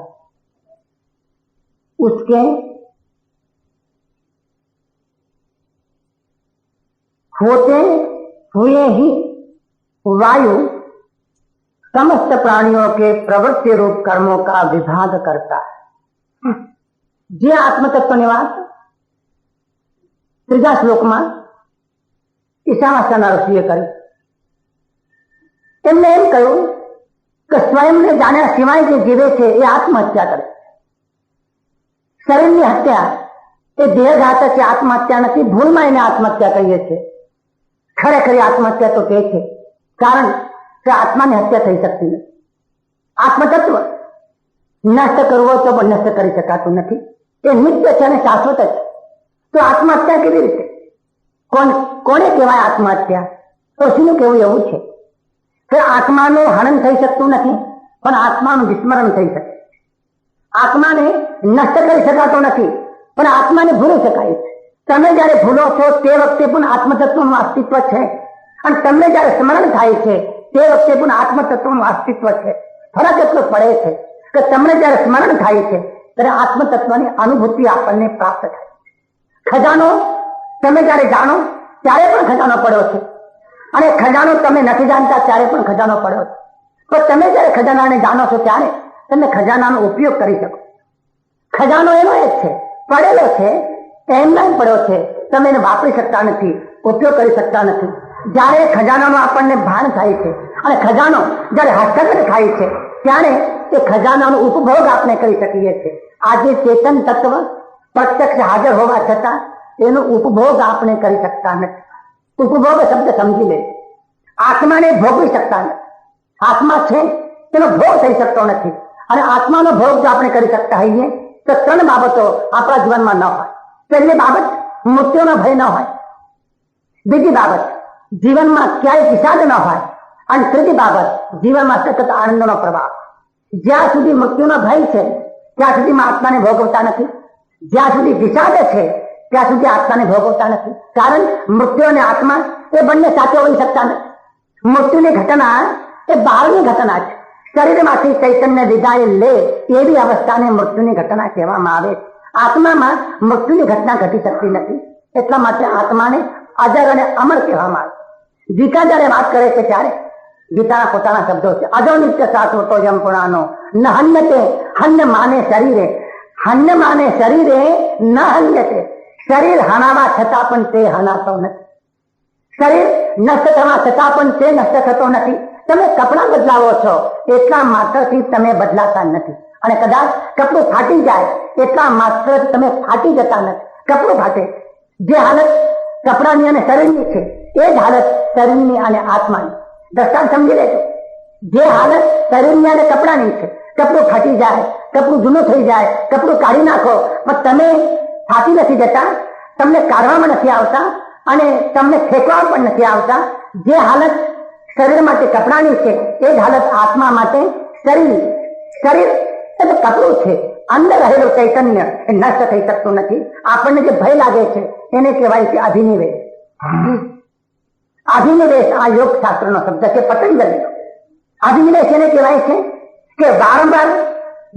उसके होते हुए ही वायु समस्त प्राणियों के प्रवृत्ति रूप कर्मों का विभाग करता है. જે આત્મતત્વની વાત ત્રીજા શ્લોકમાં ઈશાવાસ્ય ઋષિએ કરી. એમને એમ કહ્યું કે સ્વયંને જાણ્યા સિવાય જે જીવે છે એ આત્મહત્યા કરે. શરીરની હત્યા એ દેહઘાત છે, આત્મહત્યા નથી. ભૂલમાં એને આત્મહત્યા કહીએ છીએ. ખરેખરી આત્મહત્યા તો તે છે, કારણ કે આત્માની હત્યા થઈ શકતી નથી. આત્મતત્વ નષ્ટ કરવો તો પણ નષ્ટ કરી શકાતું નથી. એ નિત્ય છે અને શાશ્વત છે. તો આત્મહત્યા કેવી રીતે? કોને કહેવાય આત્મહત્યા? ઋષિનું કહેવું એવું છે કે આત્માનું હનન થઈ શકતું નથી, પણ આત્માનું વિસ્મરણ થઈ શકે. આત્માને નષ્ટ કરી શકાતો નથી, પણ આત્માને ભૂલી શકાય છે. તમે જયારે ભૂલો છો તે વખતે પણ આત્મતત્વનું અસ્તિત્વ છે, અને તમને જયારે સ્મરણ થાય છે તે વખતે પણ આત્મતત્વનું અસ્તિત્વ છે. ફરક એટલો પડે છે કે તમને જયારે સ્મરણ થાય છે ત્યારે આત્મતત્વની અનુભૂતિ આપણને પ્રાપ્ત થાય. ખજાનો તમે જયારે જાણો ત્યારે પણ ખજાનો પડ્યો છે, અને ખજાનો તમે નથી જાણતા ત્યારે પણ ખજાનો પડ્યો છે. પણ તમે જયારે ખજાનાને જાણો છો ત્યારે તમે ખજાનાનો ઉપયોગ કરી શકો. ખજાનો એનો એક છે, પડેલો છે, એમના પડ્યો છે, તમે એને વાપરી શકતા નથી, ઉપયોગ કરી શકતા નથી. જયારે ખજાનાનો આપણને ભાન થાય છે અને ખજાનો જયારે હસ્તગત થાય છે ત્યારે એ ખજાનાનો ઉપભોગ આપણે કરી શકીએ છીએ. આજે ચેતન તત્વ પ્રત્યક્ષ હાજર હોવા છતાં એનો ઉપભોગ આપણે કરી શકતા નથી. ઉપભોગ શબ્દ સમજી લે. આત્માને ભોગવી શકતા નથી. આત્મા છે તેનો ભોગ થઈ શકતો નથી, અને આત્માનો ભોગ જો આપણે કરી શકતા હોઈએ તો ત્રણ બાબતો આપણા જીવનમાં ન હોય. પહેલી બાબત મૃત્યુનો ભય ન હોય. બીજી બાબત જીવનમાં ક્યાંય વિષાદ ન હોય. અને ત્રીજી બાબત જીવનમાં સતત આનંદનો પ્રવાહ. જ્યાં સુધી મૃત્યુનો ભય છે ત્યાં સુધીમાં આત્માને ભોગવતા નથી. જ્યાં સુધી વિષાદ છે ત્યાં સુધી આત્માને ભોગવતા નથી. કારણ મૃત્યુ અને આત્મા એ બંને સાથે હોઈ શકતા નથી. મૃત્યુની ઘટના એ બહારની ઘટના છે. શરીરમાંથી ચૈતન્ય વિદાય લે એવી અવસ્થાને મૃત્યુની ઘટના કહેવામાં આવે. આત્મામાં મૃત્યુની ઘટના ઘટી શકતી નથી. એટલા માટે આત્માને અજર અને અમર કહેવામાં આવે. ગીતા જયારે વાત કરે છે ત્યારે ગીતાના પોતાના શબ્દો છે. અજો નિત્ય શાશ્વતો યમ પુરાનો ન હન્યતે હન્ય માને શરીરે, હન્ય માને શરીરે ન હન્યતે. શરીર હણાવા છતાં પણ તે હણાતો નથી. શરીર નષ્ટ થવા છતાં પણ તે નષ્ટ થતો નથી. તમે કપડાં બદલાવો છો એટલા માત્રથી તમે બદલાતા નથી, અને કદાચ કપડું ફાટી જાય એટલા માત્ર તમે ફાટી જતા નથી. કપડું ફાટે, જે હાલત કપડાની અને શરીરની છે એ જ હાલત શરીરની અને આત્માની. દ્રષ્ટાંત સમજી લેજો. જે હાલત શરીરની અને કપડાની છે, કપડું ફાટી જાય, કપડું જૂનું થઈ જાય, કપડું કાઢી નાખો, પણ તમે ફાટી નથી જતા, તમને કાઢવામાં નથી આવતા, અને તમને ફેંકવા પણ નથી આવતા. જે હાલત શરીર માટે કપડાની છે એ જ હાલત આત્મા માટે શરીર. શરીર એટલે કપડું છે, અંદર રહેલું ચૈતન્ય એ નષ્ટ થઈ શકતું નથી. આપણને જે ભય લાગે છે એને કહેવાય છે અભિનિવેશ. અધિનિવેશ આ યોગ શાસ્ત્રનો શબ્દ છે, પતંજલિનો. અધિનિવેશ એને કહેવાય છે કે વારંવાર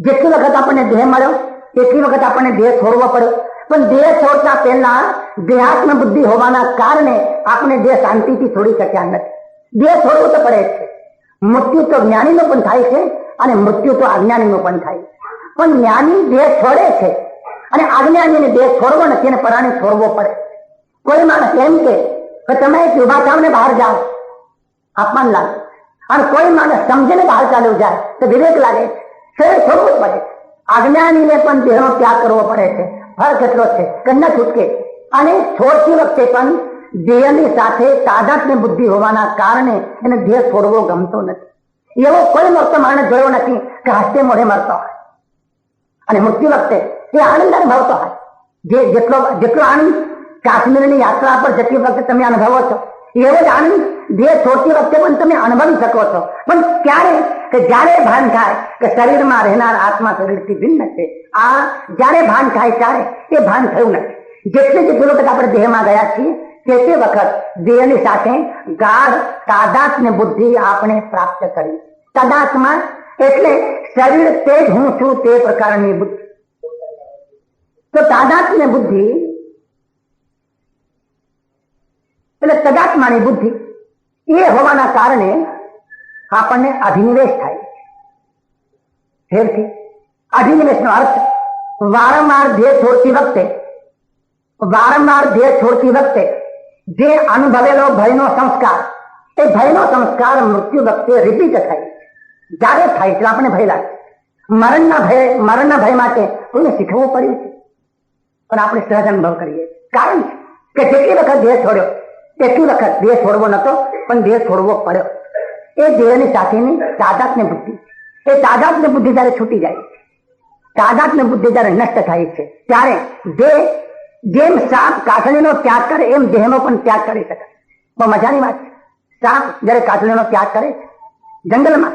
જેટલી વખત આપણને દેહ મળ્યો એટલી વખત આપણને દેહ છોડવો પડ્યો, પણ દેહ છોડતા પહેલા દેહાત્મ બુદ્ધિ હોવાના કારણે આપણે દેહ શાંતિથી છોડી શક્યા નથી. દેહ છોડવું તો પડે છે. મૃત્યુ તો જ્ઞાનીનું પણ થાય છે અને મૃત્યુ તો અજ્ઞાનીનું પણ થાય છે. પણ જ્ઞાની દેહ છોડે છે અને અજ્ઞાનીને દેહ છોડવો નથી અને પરાણે છોડવો પડે. કોઈ માણસ એમ કે તમે ઉભા થાવને બહાર જાઓ, અપમાન લાગે. અને કોઈ માણસ સમજીને બહાર ચાલ્યું જાય તો વિવેક લાગે છે, છોડવું પડે. અજ્ઞાનીને પણ દેહનો ત્યાગ કરવો પડે છે. ફરક એટલો છે કે ન છૂટકે. અને છોડતી વખતે પણ દેહની સાથે તાદાત્મ્ય બુદ્ધિ હોવાના કારણે એને દેહ છોડવો ગમતો નથી. એવો કોઈ મરતો માણસ જોયો નથી કે હસ્તે મોઢે મરતો હોય અને મૃત્યુ વખતે એ આનંદ અનુભવતો હોય. જેટલો આનંદ કાશ્મીરની યાત્રા પર જતી વખતે તમે અનુભવો છો, એવો જ આનંદ દેહ છોડતી વખતે પણ તમે અનુભવી શકો છો. પણ ક્યારે કે જયારે ભાન થાય કે શરીરમાં રહેનાર આત્મા શરીરથી ભિન્ન છે, આ જયારે ભાન થાય ત્યારે એ ભાન થયું નથી. જેટલી વખત આપણે દેહમાં ગયા છીએ તે વખત દેહની સાથે ગાઢ તાદાત્મ્ય બુદ્ધિ આપણે પ્રાપ્ત કરી. તાદાત્મ્ય એટલે શરીર તે જ હું છું તે પ્રકારની બુદ્ધિ. તો તાદાત્મ્ય બુદ્ધિ એટલે તદાત્માની બુદ્ધિ એ હોવાના કારણે આપણને અધિનિવેશ થાય છે. અધિનિવેશનો અર્થ વારંવાર દેહ છોડતી વખતે જે અનુભવેલો ભયનો સંસ્કાર, એ ભયનો સંસ્કાર મૃત્યુ વખતે રિપીટ થાય. જ્યારે થાય એટલે આપણે ભય લાગે. મરણના ભય માટે કોઈને શીખવવું પડ્યું છે, પણ આપણે સહજ અનુભવ કરીએ. કારણ કે જેટલી વખત દેહ છોડ્યો એટલી વખત દેહ છોડવો નતો, પણ દેહ છોડવો પડ્યો. એ દેહની સાથેની તાદાત્મ્ય બુદ્ધિ. એ તાદાત્મ્ય બુદ્ધિ જયારે છૂટી જાય, તાદાત્મ્ય બુદ્ધિ જયારે નષ્ટ થાય છે, ત્યારે દેહ જેમ સાપ કાછડીનો ત્યાગ કરે એમ દેહનો પણ ત્યાગ કરી શકે. બહુ મજાની વાત છે. સાપ જયારે કાછડીનો ત્યાગ કરે છે જંગલમાં,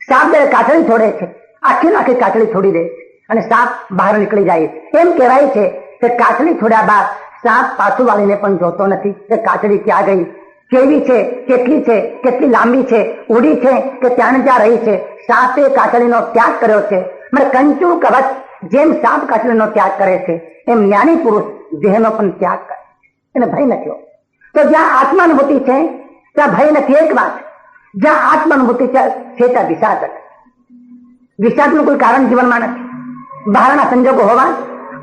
સાપ જયારે કાછડી છોડે છે, આખી કાછડી છોડી દે છે અને સાપ બહાર નીકળી જાય છે. એમ કહેવાય છે કે કાછડી છોડ્યા બાદ સાપ પાછું વાળીને પણ જોતો નથી કે કાછડી ક્યાં ગઈ, કેવી છે, કેટલી છે, કેટલી લાંબી છે, ઉડી છે કે ત્યાં ત્યાં રહી છે. સાપે કાછડીનો ત્યાગ કર્યો છે. કંચુ કવચ જેમ સાપ કાછડીનો ત્યાગ કરે છે, એમ જ્ઞાની પુરુષ દેહનો પણ ત્યાગ કરે. એને ભય નથી. તો જ્યાં આત્માનુભૂતિ છે ત્યાં ભય નથી. એક વાત, જ્યાં આત્માનુભૂતિ છે ત્યાં વિષાદ નથી. વિષાદનું કોઈ કારણ જીવનમાં નથી. બહારના સંજોગો હોવા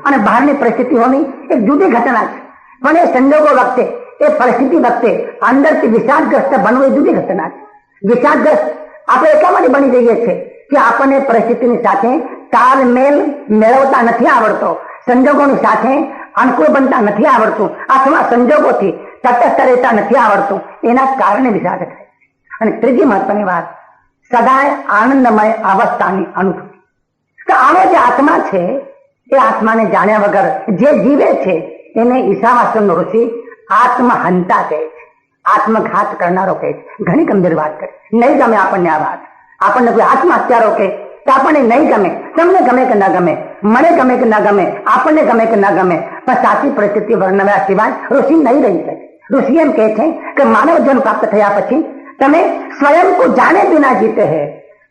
અને બહારની પરિસ્થિતિ હોવી એક જુદી ઘટના છે, પણ એ સંજોગો વખતે, એ પરિસ્થિતિ વખતે અંદરથી વિષાદગ્રસ્ત બનવું એ જુદી ઘટના છે. વિષાદગ્રસ્ત આપણે એટલા માટે બની જઈએ છીએ કે આપણને પરિસ્થિતિની સાથે તાલમેલ મેળવતા નથી આવડતો, સંજોગોની સાથે અનુકૂળ બનતા નથી આવડતું, અથવા સંજોગોથી તટસ્થ રહેતા નથી આવડતું. એના કારણે વિષાદ થાય. અને ત્રીજી મહત્વની વાત, સદાય આનંદમય અવસ્થાની અનુભૂતિ. તો આનો જે આત્મા છે એ આત્માને જાણ્યા વગર જે જીવે છે એને ઈશાવાસ્યનો ઋષિ આત્મહંતા કહે છે, આત્મઘાત કરનારો કહે છે. ઘણી ગંભીર વાત કરી. નહીં ગમે આપણને આ વાત. આપણને કોઈ આત્મહત્યારો કહે તો આપણને નહીં ગમે. તમને ગમે કે ન ગમે, મને ગમે કે ન ગમે, આપણને ગમે કે ન ગમે, પણ સાચી પરિસ્થિતિ વર્ણવ્યા સિવાય ઋષિ નહીં રહી શકે. ઋષિ એમ કહે છે કે માનવ જન્મ પ્રાપ્ત થયા પછી તમે સ્વયં કો જાણે બિના જીતે હે,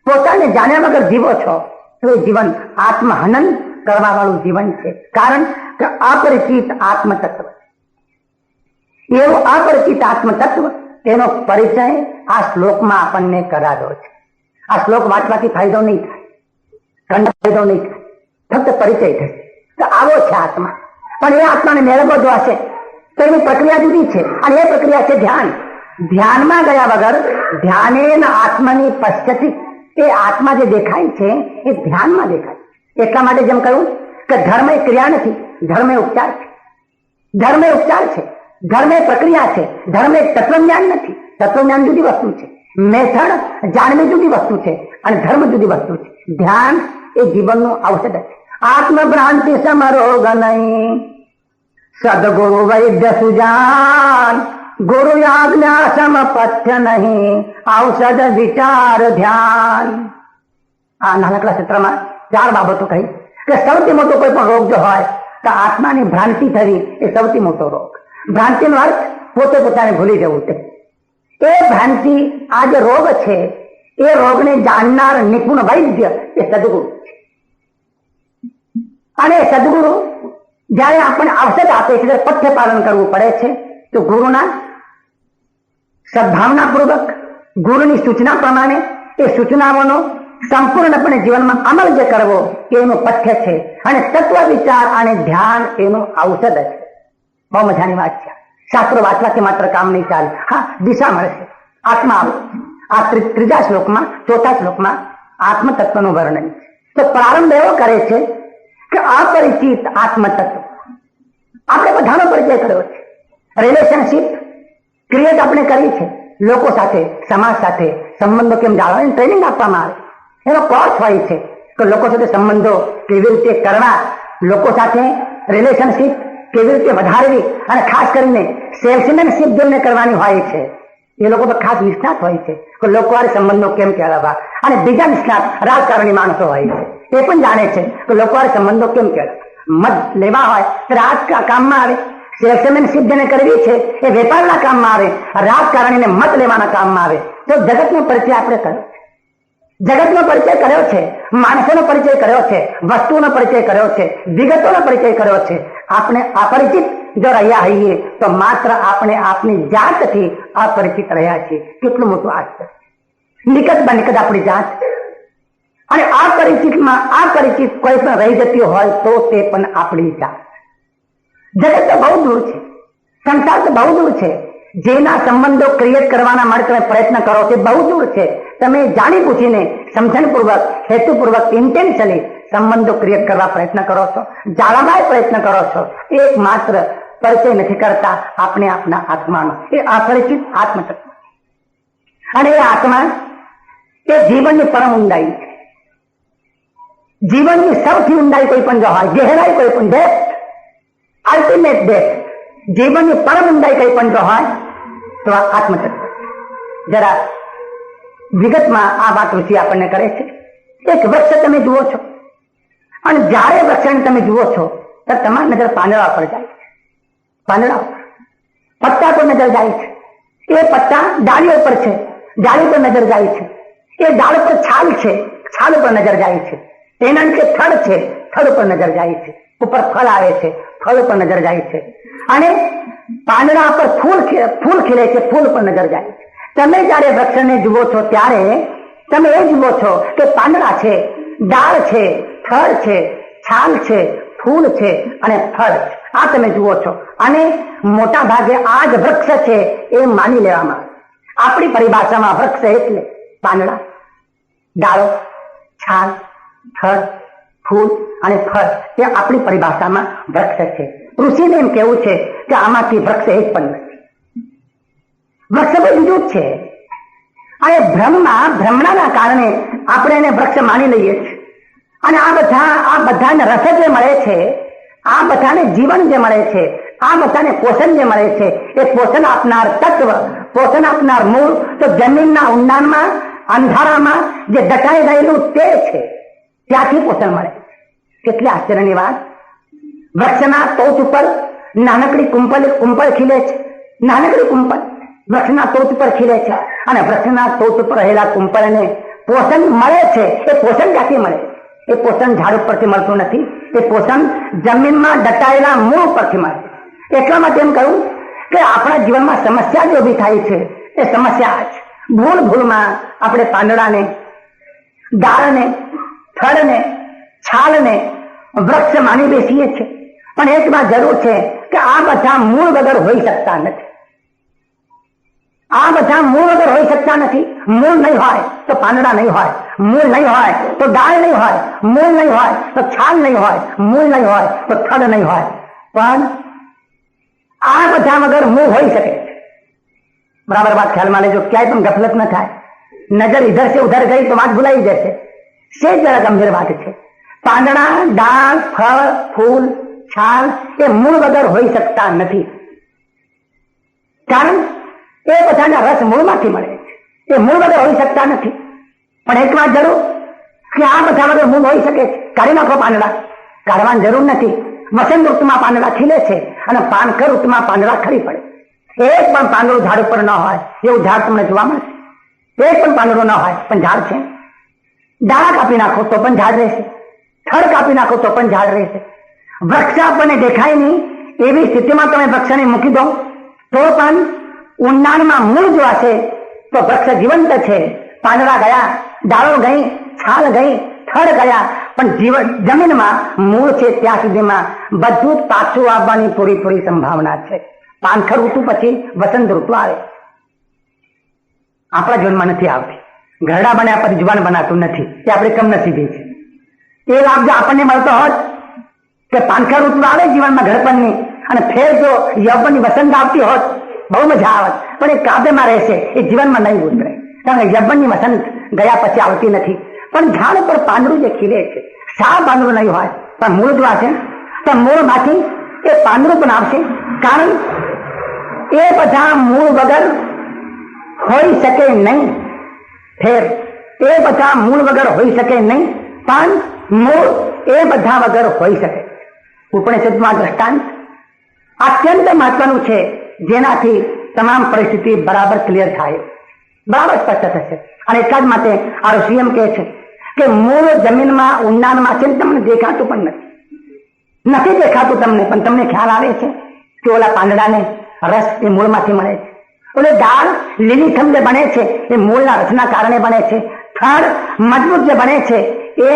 પોતાને જાણ્યા વગર જીવો છો તો એ જીવન આત્મહનન કરવા વાળું જીવન છે. કારણ કે અપરિચિત આત્મ તત્વ, એવું અપરિચિત આત્મ તત્વ, તેનો પરિચય આ શ્લોકમાં આપણને કરાવ્યો છે. આ શ્લોક વાંચવાથી ફાયદો નહીં થાય, ફાયદો નહીં થાય, ફક્ત પરિચય થશે. તો આવો છે આત્મા. પણ એ આત્માને મેળવવો જો હશે તો એની પ્રક્રિયા જુદી છે, અને એ પ્રક્રિયા છે ધ્યાન. ધ્યાનમાં ગયા વગર ધ્યાનેન આત્માની પશ્ચિત, એ આત્મા જે દેખાય છે એ ધ્યાનમાં દેખાય. એટલા માટે જેમ કહ્યું કે ધર્મ એ ક્રિયા નથી, ધર્મ એ ઉપચાર છે. ધર્મ એ ઉપચાર છે, ધર્મ એ પ્રક્રિયા છે. ધર્મ એ તત્વજ્ઞાન નથી. તત્વજ્ઞાન જુદી વસ્તુ છે, મેથડ જાણવી જુદી વસ્તુ છે, અને ધર્મ જુદી વસ્તુ છે. ધ્યાન એ જીવનનું ઔષધ છે. આત્મભ્રાંતિ સમરોગ નહીં, સદગુરુ વૈદ્ય સુજાન, ગુરુ આજ્ઞા સમપથ્ય નહીં, ઔષધ વિચાર ધ્યાન. આ નાનકડા સૂત્રમાં 4 બાબતો કહી કે સૌથી મોટો કોઈ પણ રોગ જો હોય તો આત્માની ભ્રાંતિ થવી એ સૌથી મોટો રોગ. ભ્રાંતિનો અર્થ પોતે પોતાને ભૂલી જવું છે. એ ભ્રાંતિ, આ જે રોગ છે એ રોગને જાણનાર નિપુણ વૈદ્ય એ સદગુરુ છે. અને સદગુરુ જયારે આપણને ઔષધ આપે છે ત્યારે પથ્ય પાલન કરવું પડે છે. તો ગુરુના સદભાવના પૂર્વક, ગુરુની સૂચના પ્રમાણે એ સૂચનાઓનો સંપૂર્ણપણે જીવનમાં અમલ જે કરવો એનું પથ્ય છે. અને તત્વ વિચાર અને ધ્યાન એનું ઔષધ છે. બહુ મજાની વાત છે. શાસ્ત્રો વાંચવાથી માત્ર કામ નહીં ચાલે. હા, દિશા મળશે, આત્મા આવે. આ ત્રીજા શ્લોકમાં, ચોથા શ્લોકમાં આત્મ તત્વનું વર્ણન છે. તો પ્રારંભ એવો કરે છે કે અપરિચિત આત્મ તત્વ. આપણે બધાનો પરિચય કર્યો છે. રિલેશનશીપ ક્રિએટ આપણે કરી છે લોકો સાથે, સમાજ સાથે. સંબંધો કેમ જાળવવાની ટ્રેનિંગ આપવામાં આવે, એનો કોર્સ હોય છે કે લોકો સાથે સંબંધો કેવી રીતે કરવા, લોકો સાથે રિલેશનશીપ કેવી રીતે વધારવી, અને ખાસ કરીને સેલ્સમેનશીપ જેમને કરવાની હોય છે એ લોકો પર ખાસ નિષ્ણાત હોય છે કે લોકો આ સંબંધો કેમ કેળવવા. અને બીજા નિષ્ણાત રાજકારણી માણસો હોય છે, એ પણ જાણે છે કે લોકો આ સંબંધો કેમ કેળવવા. મત લેવા હોય રાજ કામમાં આવે. સેલ્સમેનશીપ જેને કરવી છે એ વેપારના કામમાં આવે, રાજકારણીને મત લેવાના કામમાં આવે. તો જગતનો પરિચય આપણે કર્યો છે. જગતનો પરિચય કર્યો છે, માણસોનો પરિચય કર્યો છે, વસ્તુનો પરિચય કર્યો છે, વિગતોનો પરિચય કર્યો છે. આપણે અપરિચિત જો રહ્યા હોઈએ તો માત્ર આપણે આપની જાતથી અપરિચિત રહ્યા છીએ. કેટલું મોટું આશ્ચર્ય. નિકટ બનિકટ આપણી જાત, અને અપરિચિતમાં અપરિચિત કોઈ પણ રહી જતી હોય તો તે પણ આપણી જાત. જગત તો બહુ દૂર છે, સંસાર તો બહુ દૂર છે. જેના સંબંધો ક્રિએટ કરવાના માટે તમે પ્રયત્ન કરો તે બહુ દૂર છે. તમે જાણી પૂછીને, સમજણપૂર્વક, હેતુપૂર્વક, ઇન્ટેન્શનલી સંબંધો ક્રિએટ કરવા પ્રયત્ન કરો છો, જાળવવા પ્રયત્ન કરો છો. એકમાત્ર પરિચય નથી કરતા આપણે આપના આત્માનો. એ અપરિચિત આત્મતત્વ. અને એ આત્મા એ જીવનની પરમ ઊંડાઈ છે. જીવનની સૌથી ઊંડાઈ કોઈ પણ જો હોય, ગહેરાઈ કોઈ પણ, ડેપ્થ, અલ્ટિમેટ ડેપ્થ, જીવનની પરમ ઊંડાઈ કઈ પણ જો હોય તો આ આત્મતત્વ. જરા વિગતમાં આ વાત વિશે આપણને કરે છે. એક વૃક્ષ તમે જુઓ છો, અને જ્યારે વૃક્ષને તમે જુઓ છો ત્યારે તમારી નજર પાંદડા પર જાય છે. પાંદડા ઉપર, પત્તા પર નજર જાય છે. એ પત્તા ડાળીઓ પર છે, ડાળી પર નજર જાય છે. એ ડાળ પર છાલ છે, છાલ ઉપર નજર જાય છે. તેના નીચે થડ છે, થડ ઉપર નજર જાય છે. ઉપર ફળ આવે છે, ફળ ઉપર નજર જાય છે. અને પાંદડા પર ફૂલ ખીલે છે, ફૂલ પર નજર જાય છે. તમે જયારે વૃક્ષને જુઓ છો ત્યારે તમે એ જુઓ છો કે પાંદડા છે, ડાળ છે, થડ છે, છાલ છે, ફૂલ છે અને ફળ છે. આ તમે જુઓ છો. અને મોટા ભાગે આ જ વૃક્ષ છે એ માની લેવામાં. આપણી પરિભાષામાં વૃક્ષ એટલે પાંદડા, ડાળો, છાલ, થડ, ફૂલ અને ફળ. એ આપણી પરિભાષામાં વૃક્ષ છે. ઋષિને એમ કેવું છે કે આમાંથી વૃક્ષ એક પણ નથી. વૃક્ષ બધું જ છે. અને ભ્રમણાના કારણે આપણે એને વૃક્ષ માની લઈએ છીએ. અને આ બધાને રસ જે મળે છે, આ બધાને જીવન જે મળે છે, આ બધાને પોષણ જે મળે છે, એ પોષણ આપનાર તત્વ, પોષણ આપનાર મૂળ તો જમીનના ઊંડાણમાં, અંધારામાં જે દટાઈ રહેલું તે છે. ત્યાંથી પોષણ મળે. કેટલી આશ્ચર્યની વાત. વૃક્ષના ટોચ ઉપર નાનકડી કુંપળ ખીલે છે. નાનકડી કુંપળ વૃક્ષના ટોચ ઉપર ખીલે છે. અને વૃક્ષના ટોચ ઉપર રહેલા કુંપળને પોષણ મળે છે. એ પોષણ ક્યાંથી મળે? એ પોષણ ઝાડ ઉપરથી મળતું નથી. એ પોષણ જમીનમાં દટાયેલા મૂળ પરથી મળે. એટલા માટે એમ કહ્યું કે આપણા જીવનમાં સમસ્યા જે ઉભી થાય છે એ સમસ્યા જ ભૂલમાં આપણે પાંદડાને, ડાળને, થડને, છાલને વૃક્ષ માની બેસીએ છીએ. પણ એક વાત જરૂર છે કે આ બધા મૂળ વગર હોઈ શકતા નથી. આ બધા મૂળ વગર હોઈ શકતા નથી. મૂળ નહીં હોય તો પાંદડા નહીં હોય, મૂળ નહીં હોય તો ડાળ નહીં હોય, મૂળ નહીં હોય તો છાલ નહીં હોય, મૂળ નહીં હોય તો થડ નહીં હોય. પણ આ બધા વગર મૂળ હોઈ શકે છે. બરાબર વાત ખ્યાલમાં લેજો. ક્યાંય પણ ગફલત ન થાય. નજર ઇધર से ઉધર ગઈ તો વાત ભૂલાઈ જશે. સે જરા ગંભીર વાત છે. પાંદડા, ડાળ, ફળ, ફૂલ, છાલ એ મૂળ વગર હોઈ શકતા નથી. કારણ એ બધાના રસ મૂળમાંથી મળે છે. એ મૂળ વગર હોઈ શકતા નથી. પણ એક વાત જરૂર કે આ બધા વગર મૂળ હોઈ શકે છે. કાઢી નાખો પાંદડા, કાઢવાની જરૂર નથી. વસંત ઋતુમાં પાંદડા ખીલે છે અને પાનખર ઋતુમાં પાંદડા ખરી પડે. એક પણ પાંદડું ઝાડ ઉપર ન હોય એવું ઝાડ તમને જોવા મળશે. એક પણ પાંદડું ન હોય પણ ઝાડ છે. ડાળા કાપી નાખો તો પણ ઝાડ રહેશે, થડ કાપી નાખો તો પણ ઝાડ રહેશે. વૃક્ષ આપણને દેખાય નહીં એવી સ્થિતિમાં તમે વૃક્ષને મૂકી દો તો પણ ઊંડાણમાં મૂળ જો હશે તો વૃક્ષ જીવંત છે. પાંદડા ગયા, ડાળો ગઈ, છાલ ગઈ, થડ ગયા, પણ જમીનમાં મૂળ છે ત્યાં સુધીમાં બધું જ પાછું આવવાની પૂરી સંભાવના છે. પાનખર ઋતુ પછી વસંત ઋતુ આવે, આપણા જીવનમાં નથી આવતી. ઘરડા બન્યા પછી જુવાન બનાતું નથી, એ આપણે કમનસીબી છે. એ લાભ જો આપણને મળતો હોત કે પાનખર ઋતુ આવે જીવનમાં ઘરપણની અને ફેર જો યૌવનની વસંત આવતી હોત બહુ મજા આવત. પણ એ કાવ્યમાં રહેશે, એ જીવનમાં નહીં ઉતરે, કારણ કે યૌવનની વસંત ગયા પછી આવતી નથી. પણ ઝાડ પર પાંદડું જે ખીલે છે, સાવ પાંદડું નહીં હોય પણ મૂળ જો હશે તો મૂળમાંથી એ પાંદડું પણ આવશે. કારણ એ બધા મૂળ વગર હોઈ શકે નહીં. ફેર એ બધા મૂળ વગર હોઈ શકે નહીં, પણ મૂળ એ બધા વગર હોઈ શકે. ઉપનિષદમાં દ્રષ્ટાંત અત્યંત મહત્વનું છે, જેનાથી તમામ પરિસ્થિતિ બરાબર ક્લિયર થાય, બરાબર સ્પષ્ટ થશે. અને એટલા જ માટે આ ઋષિ એમ કહે છે કે મૂળ જમીનમાં ઊંડાણમાં છે, તમને દેખાતું પણ નથી દેખાતું તમને, પણ તમને ખ્યાલ આવે છે કે ઓલા પાંદડાને રસ એ મૂળમાંથી મળે છે. ઓલે ડાળ લીલીછમ જે બને છે એ મૂળના રસના કારણે બને છે. થડ મજબૂત જે બને છે એ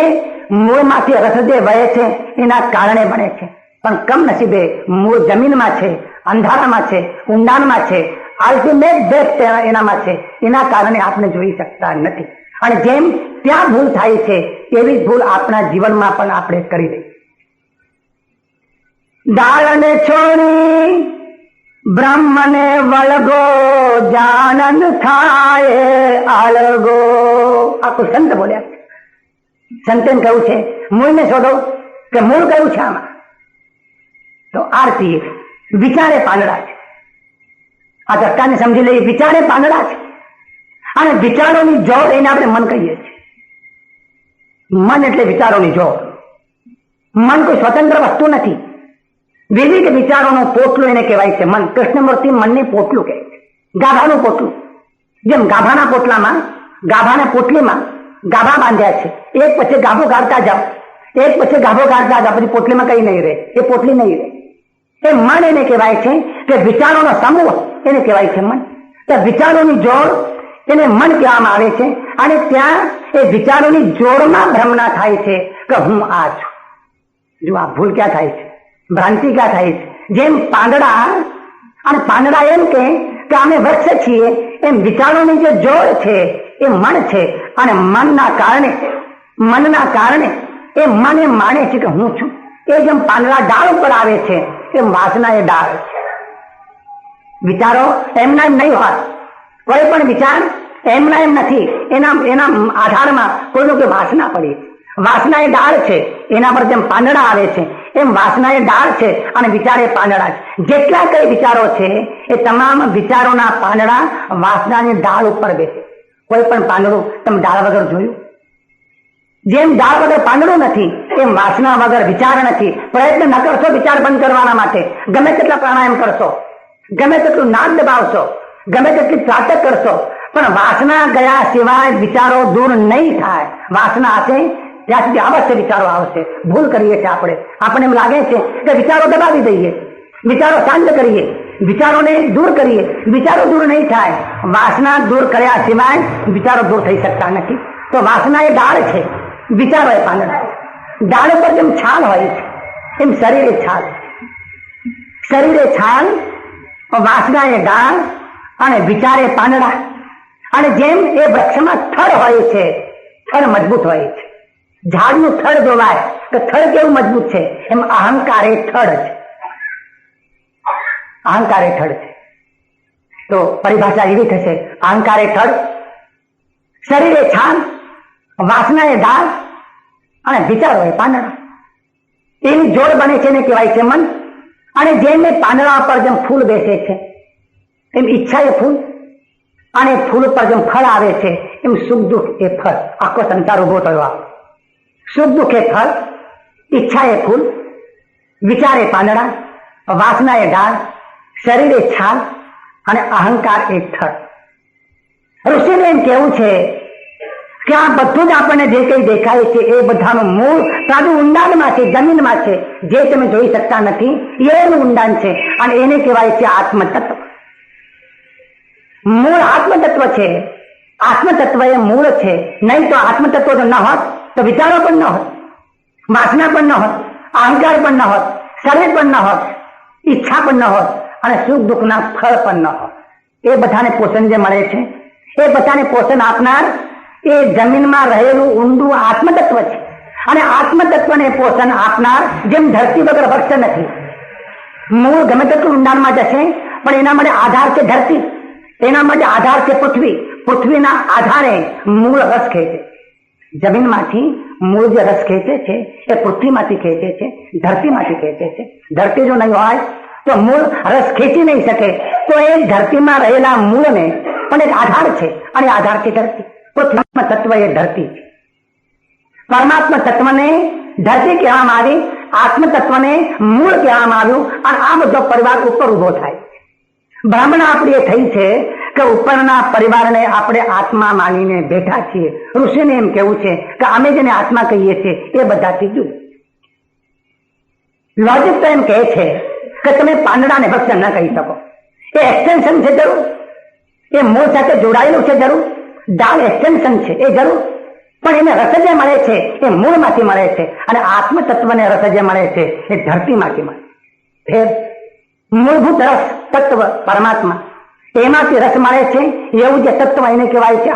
મૂળમાંથી રસ જે વહે છે એના કારણે બને છે. પણ કમનસીબે મૂળ જમીનમાં છે, અંધારામાં છે, ઊંડાણમાં છે, અલ્ટિમેટ ડેપ્થ એનામાં છે, એના કારણે આપણે જોઈ શકતા નથી. અને જેમ ત્યાં ભૂલ થાય છે એવી ભૂલ આપણા જીવનમાં પણ આપણે કરી દઈએ. ડાળને છોડી બ્રહ્મને વળગો, જાનંદ થાય અળગો. આખું સંત બોલ્યા છે. સંતે કહ્યું છે મૂળને શોધો, કે મૂળ કયું છે આમાં? તો આરતી વિચારે પાંદડા છે. આ ચક્કાને સમજી લઈએ, વિચારે પાંદડા છે. અને વિચારોની જોડ એને આપણે મન કહીએ છીએ. મન એટલે વિચારોની જોડ. મન કોઈ સ્વતંત્ર વસ્તુ નથી, વિવિધ વિચારોનું પોટલું એને કહેવાય છે મન. કૃષ્ણમૂર્તિ મનને પોટલું કહે છે, ગાભાનું પોટલું. જેમ ગાભાના પોટલામાં, ગાભાના પોટલીમાં ગાભા બાંધ્યા છે, એક પછી ગાભો કાઢતા જાઓ, એક પછી ગાભો કાઢતા જાઓ, પછી પોટલીમાં કઈ નહીં રહે, એ પોટલી નહીં રહે. એ મન એને કહેવાય છે કે વિચારોનો સમૂહ એને કહેવાય છે મન. તો વિચારોની જોડ એને મન કહેવામાં આવે છે. અને ત્યાં એ વિચારોની જોડમાં ભ્રમણા થાય છે કે હું આ છું. જો આ ભૂલ ક્યાં થાય છે, ભ્રાંતિ ક્યાં થાય છે? જેમ પાંદડા, અને પાંદડા એમ કે અમે વૃક્ષ છીએ, એમ વિચારોની જે જોડ છે એ મન છે. અને મનના કારણે એ મન એમ માને છે કે હું છું. એ જેમ પાંદડા ડાળ ઉપર આવે છે એમ વાસના એ ડાળ છે. વિચારો એમના એમ નહીં હોય, કોઈ પણ વિચાર એમના એમ નથી, એના આધારમાં કોઈનો કોઈ વાસના પડી. વાસના એ ડાળ છે, એના પર જેમ પાંદડા આવે છે એમ વાસના એ ડાળ છે અને વિચાર એ પાંદડા છે. જેટલા કઈ વિચારો છે એ તમામ વિચારોના પાંદડા વાસનાની ડાળ ઉપર બેસે. કોઈ પણ પાંદડું તમે ડાળ વગર જોયું? જેમ ડાળ વગર પાંદડું નથી એમ વાસના વગર વિચાર નથી. પ્રયત્ન ન કરશો વિચાર બંધ કરવાના માટે, ગમે તેટલા પ્રાણાયામ કરશો, ગમે તેટલું નાદ દબાવશો, ગમે તેટલી ત્રાટક કરશો, પણ વાસના ગયા સિવાય વિચારો દૂર નહીં થાય. વાસના હશે ત્યાં સુધી અવશ્ય વિચારો આવશે. ભૂલ કરીએ છીએ આપણને એમ લાગે છે કે વિચારો દબાવી દઈએ, વિચારો શાંત કરીએ, વિચારોને દૂર કરીએ, વિચારો દૂર નહીં થાય. વાસના દૂર કર્યા સિવાય વિચારો દૂર થઈ શકતા નથી. તો વાસના એ ડાળ છે, વિચારો એ પાંદડા. ડાળ ઉપર જેમ છાલ હોય છે એમ શરીરે છાલ, શરીરે છાલ, વાસના એ ડાળ અને વિચારે પાંદડા. અને જેમ એ વૃક્ષમાં થડ હોય છે, થડ મજબૂત હોય છે. ઝાડનું થડ જોવાય કે થડ કેવું મજબૂત છે, એમ અહંકાર એ થડ છે. અહંકાર એ થડ છે. તો પરિભાષા એવી થશે, અહંકાર એ થડ, શરીરે છાલ, વાસના એ ડાળ અને વિચારો એ પાંદડા. એની જોડ બને છે ને કહેવાય છે મન. અને જેમ એ પાંદડા પર જેમ ફૂલ બેસે છે એમ ઈચ્છા એ ફૂલ, અને ફૂલ પર જેમ ફળ આવે છે એમ સુખ દુઃખ એ ફળ. આખો સંસાર ઉભો થયો. સુખ દુઃખ એ ફળ, ઈચ્છા એ ફૂલ, વિચાર એ પાંદડા, વાસના એ ડાળ, શરીર એ છાલ અને અહંકાર એક થડ. ઋષિને એમ કેવું છે કે આ બધું જ આપણને જે કંઈ દેખાય છે એ બધાનું મૂળ સાદું ઊંડાણમાં છે, જમીનમાં છે, જે તમે જોઈ શકતા નથી એનું ઊંડાણ છે. અને એને કહેવાય છે આત્મતત્વ. મૂળ આત્મતત્વ છે. આત્મતત્વ એ મૂળ છે. નહીં તો આત્મતત્વ તો ન હોત તો વિચારો પણ ન હોત, વાસના પણ ન હોત, અહંકાર પણ ન હોત, શરીર પણ ન હોત, ઈચ્છા પણ ન હોત અને સુખ દુઃખના ફળ પણ ન હોત. એ બધાને પોષણ જે મળે છે એ બધાને પોષણ આપનાર એ જમીનમાં રહેલું ઊંડું આત્મતત્વ છે. અને આત્મતત્વને પોષણ આપનાર જેમ ધરતી વગર વૃક્ષ નથી. મૂળ ગમે તેટલું ઊંડાણમાં જશે પણ એના માટે આધાર છે ધરતી, એના માટે આધાર છે પૃથ્વી. પૃથ્વીના આધારે મૂળ રસ ખેંચે. જમીનમાંથી મૂળ જે રસ ખેંચે છે એ પૃથ્વીમાંથી ખેંચે છે, ધરતીમાંથી ખેંચે છે. ધરતી જો નહીં હોય તો મૂળ રસ ખેંચી નહીં શકે. તો એ ધરતીમાં રહેલા મૂળને પણ એક આધાર છે અને આધાર છે ધરતી. પૃથ્વી તત્વ એ ધરતી છે. પરમાત્મા તત્વને ધરતી કહેવામાં આવી, આત્મ તત્વને મૂળ કહેવામાં આવ્યું. અને આ બધો પરિવાર ઉપર ઉભો થાય. બ્રાહ્મણ આપણી એ થઈ છે કે ઉપરના પરિવારને આપણે આત્મા માનીને બેઠા છીએ. ઋષિને એમ કેવું છે કે અમે જેને આત્મા કહીએ છીએ એ બધાથી જુદું. લોજિક તો એમ કહે છે કે તમે પાંદડાને વૃક્ષ ન કહી શકો. એ એક્સટેન્શન છે જરૂર, એ મૂળ સાથે જોડાયેલું છે જરૂર, ડાળ એક્સટેન્શન છે એ જરૂર, પણ એને રસ જે મળે છે એ મૂળમાંથી મળે છે. અને આત્મ તત્વને રસ જે મળે છે એ ધરતીમાંથી મળે. ફેર મૂળભૂત રસ તત્વ પરમાત્મા, એમાંથી રસ મળે છે. એવું જે તત્વ એને કહેવાય છે